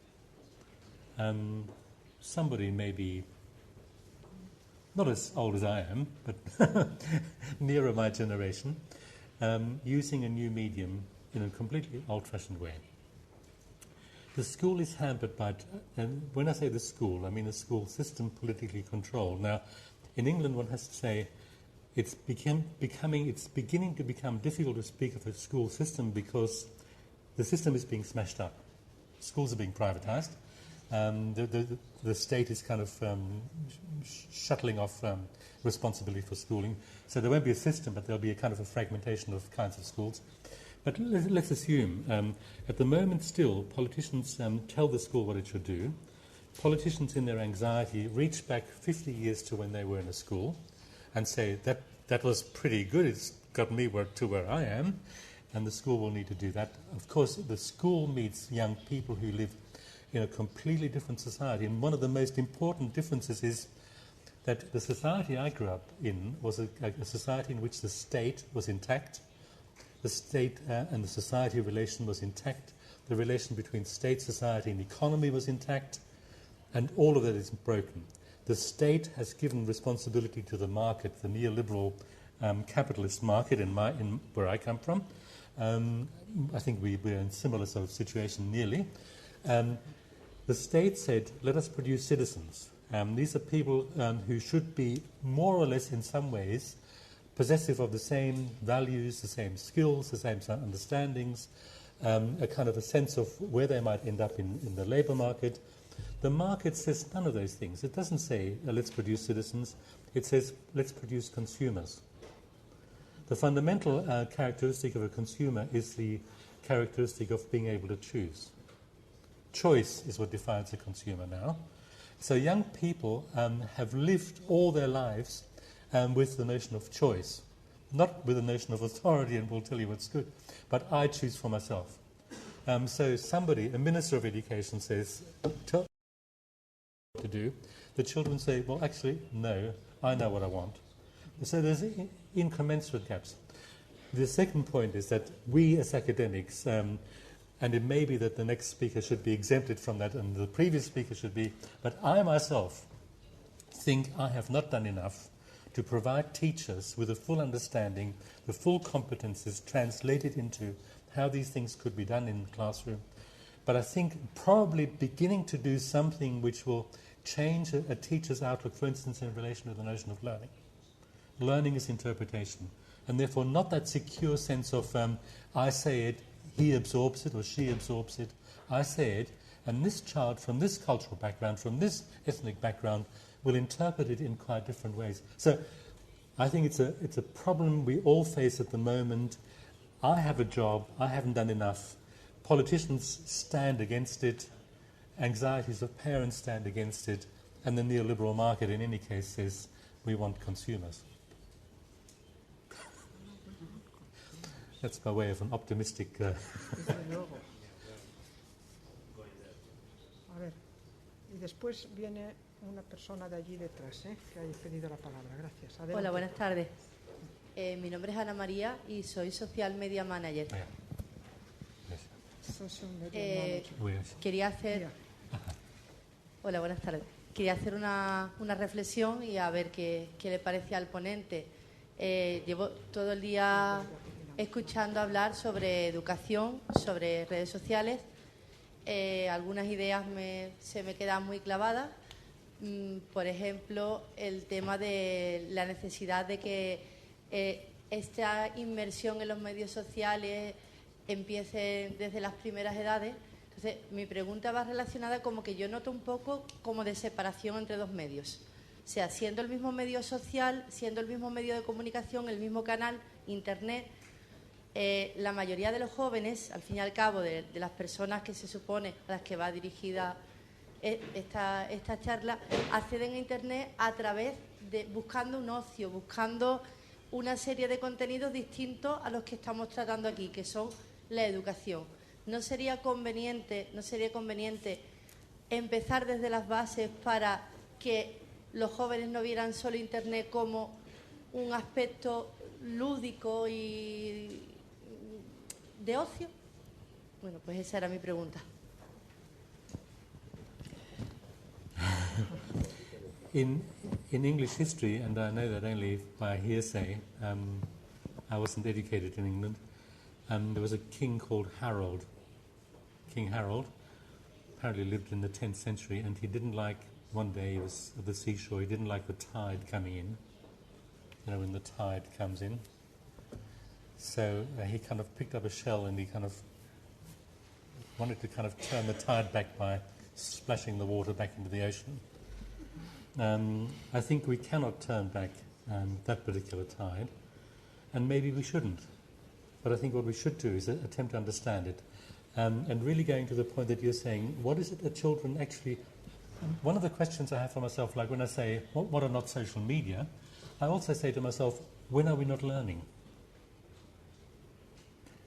Somebody maybe not as old as I am, but nearer my generation, using a new medium in a completely old-fashioned way. The school is hampered by, and when I say the school, I mean a school system politically controlled. Now, in England, one has to say it's beginning to become difficult to speak of a school system because the system is being smashed up. Schools are being privatized. The state is kind of shuttling off responsibility for schooling. So there won't be a system, but there'll be a kind of a fragmentation of kinds of schools. But let's assume, at the moment still, politicians tell the school what it should do. Politicians in their anxiety reach back 50 years to when they were in a school and say, that was pretty good, it's got me to where I am, and the school will need to do that. Of course, the school meets young people who live in a completely different society, and one of the most important differences is that the society I grew up in was a society in which the state was intact. The state and the society relation was intact. The relation between state, society and economy was intact, and all of that is broken. The state has given responsibility to the market, the neoliberal capitalist market in where I come from. I think we're in a similar sort of situation nearly. The state said, let us produce citizens. These are people who should be more or less in some ways possessive of the same values, the same skills, the same understandings, a kind of a sense of where they might end up in the labour market, The market says none of those things. It doesn't say, let's produce citizens. It says, let's produce consumers. The fundamental characteristic of a consumer is the characteristic of being able to choose. Choice is what defines a consumer now. So young people have lived all their lives with the notion of choice, not with the notion of authority and will tell you what's good, but I choose for myself. So somebody, a minister of education says, tell me what to do. The children say, well, actually, no, I know what I want. So there's incommensurate gaps. The second point is that we as academics, and it may be that the next speaker should be exempted from that and the previous speaker should be, but I myself think I have not done enough to provide teachers with a full understanding, the full competences translated into how these things could be done in the classroom. But I think probably beginning to do something which will change a teacher's outlook, for instance, in relation to the notion of learning. Learning is interpretation, and therefore not that secure sense of I say it, he absorbs it or she absorbs it. I say it, and this child from this cultural background, from this ethnic background, will interpret it in quite different ways. So I think it's a problem we all face at the moment. I have a job, I haven't done enough. Politicians stand against it, anxieties of parents stand against it, and the neoliberal market in any case says we want consumers. That's by way of an optimistic... A ver, y después viene una persona de allí detrás, que ha pedido la palabra. Gracias. Adelante. Hola, buenas tardes. Mi nombre es Ana María y soy Social Media Manager. Quería hacer... Hola, buenas tardes. Quería hacer una reflexión y a ver qué le parece al ponente. Llevo todo el día escuchando hablar sobre educación, sobre redes sociales. Algunas ideas se me quedan muy clavadas. Por ejemplo, el tema de la necesidad de que esta inmersión en los medios sociales empiece desde las primeras edades. Entonces, mi pregunta va relacionada como que yo noto un poco como de separación entre dos medios. O sea, siendo el mismo medio social, siendo el mismo medio de comunicación, el mismo canal, Internet, la mayoría de los jóvenes, al fin y al cabo, de las personas que se supone a las que va dirigida esta charla, acceden a Internet a través de buscando un ocio, buscando una serie de contenidos distintos a los que estamos tratando aquí, que son la educación. ¿No sería conveniente empezar desde las bases para que los jóvenes no vieran solo Internet como un aspecto lúdico y de ocio? Bueno, pues esa era mi pregunta. In English history, and I know that only by hearsay, I wasn't educated in England, there was a king called Harold. King Harold apparently lived in the 10th century, and he didn't like, one day he was at the seashore, he didn't like the tide coming in, you know, when the tide comes in. So he kind of picked up a shell and he kind of wanted to kind of turn the tide back by splashing the water back into the ocean. I think we cannot turn back that particular tide, and maybe we shouldn't. But I think what we should do is attempt to understand it, and really going to the point that you're saying, what is it that children actually... One of the questions I have for myself, like when I say, what are not social media, I also say to myself, when are we not learning?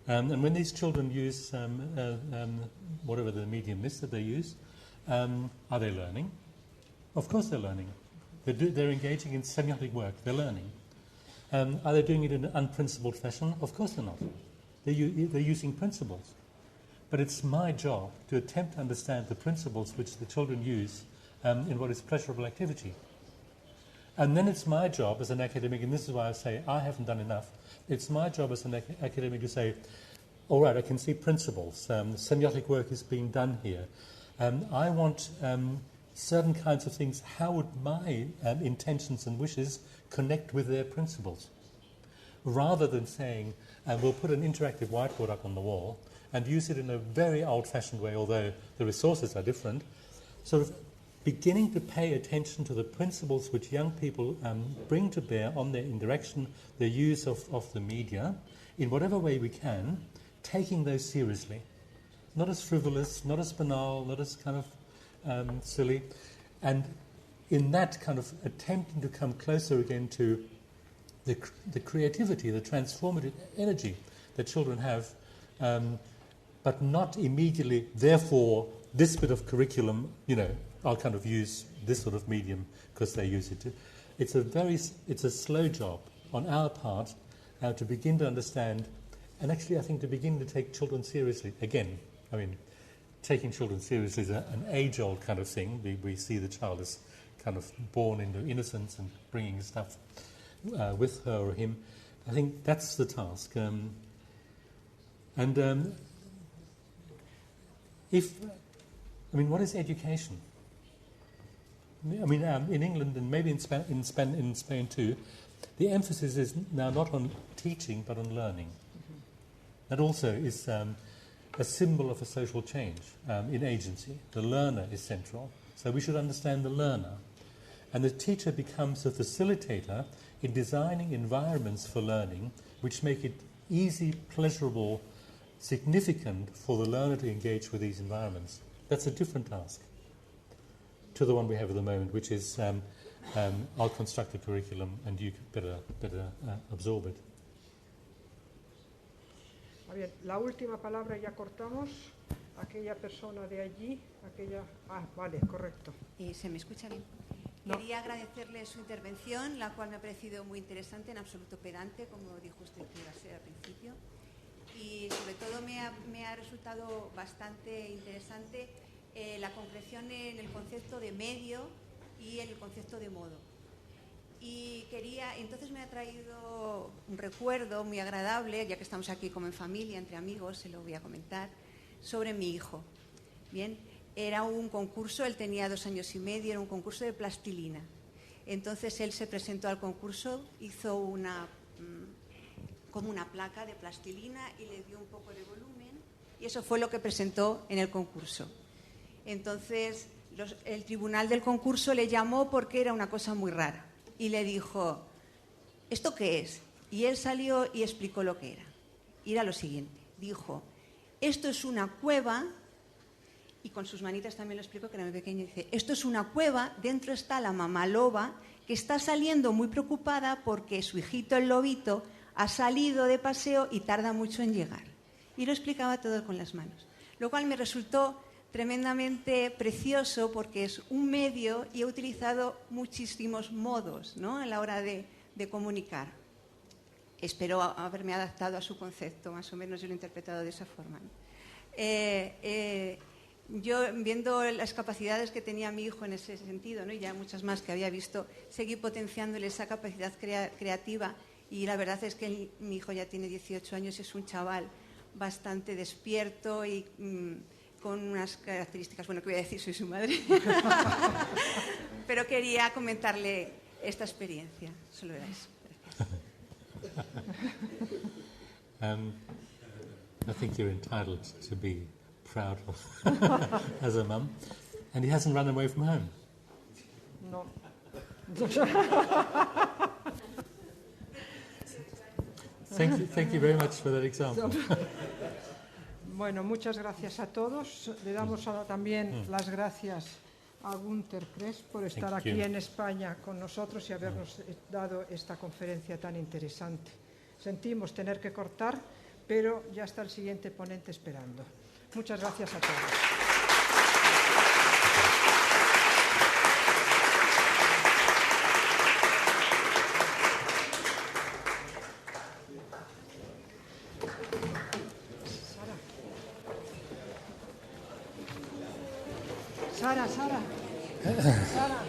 And when these children use whatever the medium is that they use, are they learning? Of course they're learning. They're engaging in semiotic work. They're learning. Are they doing it in an unprincipled fashion? Of course they're not. They're using principles. But it's my job to attempt to understand the principles which the children use in what is pleasurable activity. And then it's my job as an academic, and this is why I say I haven't done enough, it's my job as an academic to say, all right, I can see principles. Semiotic work is being done here. I want certain kinds of things. How would my intentions and wishes connect with their principles? Rather than saying, we'll put an interactive whiteboard up on the wall and use it in a very old-fashioned way, although the resources are different, sort of beginning to pay attention to the principles which young people bring to bear on their interaction, their use of the media, in whatever way we can, taking those seriously. Not as frivolous, not as banal, not as kind of silly. And in that kind of attempting to come closer again to the creativity, the transformative energy that children have, but not immediately, therefore, this bit of curriculum, I'll kind of use this sort of medium because they use it. It's a slow job on our part to begin to understand, and actually I think to begin to take children seriously. Again, I mean, taking children seriously is an age-old kind of thing. We see the child as kind of born into innocence and bringing stuff with her or him. I think that's the task. What is education? I mean, in England and maybe in Spain too, the emphasis is now not on teaching but on learning. That also is a symbol of a social change in agency. The learner is central, so we should understand the learner. And the teacher becomes a facilitator in designing environments for learning which make it easy, pleasurable, significant for the learner to engage with these environments. That's a different task to the one we have at the moment, which is I'll construct a curriculum and you better absorb it. Bien, la última palabra ya cortamos. Aquella persona de allí, vale, correcto. ¿Y se me escucha bien? No. Quería agradecerle su intervención, la cual me ha parecido muy interesante, en absoluto pedante, como dijo usted que iba a ser al principio. Y sobre todo me ha resultado bastante interesante la concreción en el concepto de medio y en el concepto de modo. Y entonces me ha traído un recuerdo muy agradable, ya que estamos aquí como en familia, entre amigos, se lo voy a comentar, sobre mi hijo. Bien, era un concurso, él tenía 2 años y medio, era un concurso de plastilina. Entonces él se presentó al concurso, hizo como una placa de plastilina y le dio un poco de volumen y eso fue lo que presentó en el concurso. Entonces el tribunal del concurso le llamó porque era una cosa muy rara y le dijo, ¿esto qué es? Y él salió y explicó lo que era. Y era lo siguiente, dijo, esto es una cueva, y con sus manitas también lo explicó, que era muy pequeño, dice, esto es una cueva, dentro está la mamá loba que está saliendo muy preocupada porque su hijito el lobito ha salido de paseo y tarda mucho en llegar. Y lo explicaba todo con las manos, lo cual me resultó tremendamente precioso porque es un medio y he utilizado muchísimos modos, ¿no?, a la hora de comunicar. Espero haberme adaptado a su concepto, más o menos yo lo he interpretado de esa forma, ¿no? Yo, viendo las capacidades que tenía mi hijo en ese sentido, ¿no?, y ya muchas más que había visto, seguí potenciándole esa capacidad creativa y la verdad es que mi hijo ya tiene 18 años y es un chaval bastante despierto y con unas características, bueno, ¿qué voy a decir? Soy su madre. Pero quería comentarle esta experiencia, solo era eso. I think you're entitled to be proud as a mum. And he hasn't run away from home. No. Thank you very much for that example. Bueno, muchas gracias a todos. Le damos también las gracias a Gunther Kress por estar aquí en España con nosotros y habernos dado esta conferencia tan interesante. Sentimos tener que cortar, pero ya está el siguiente ponente esperando. Muchas gracias a todos. Sara.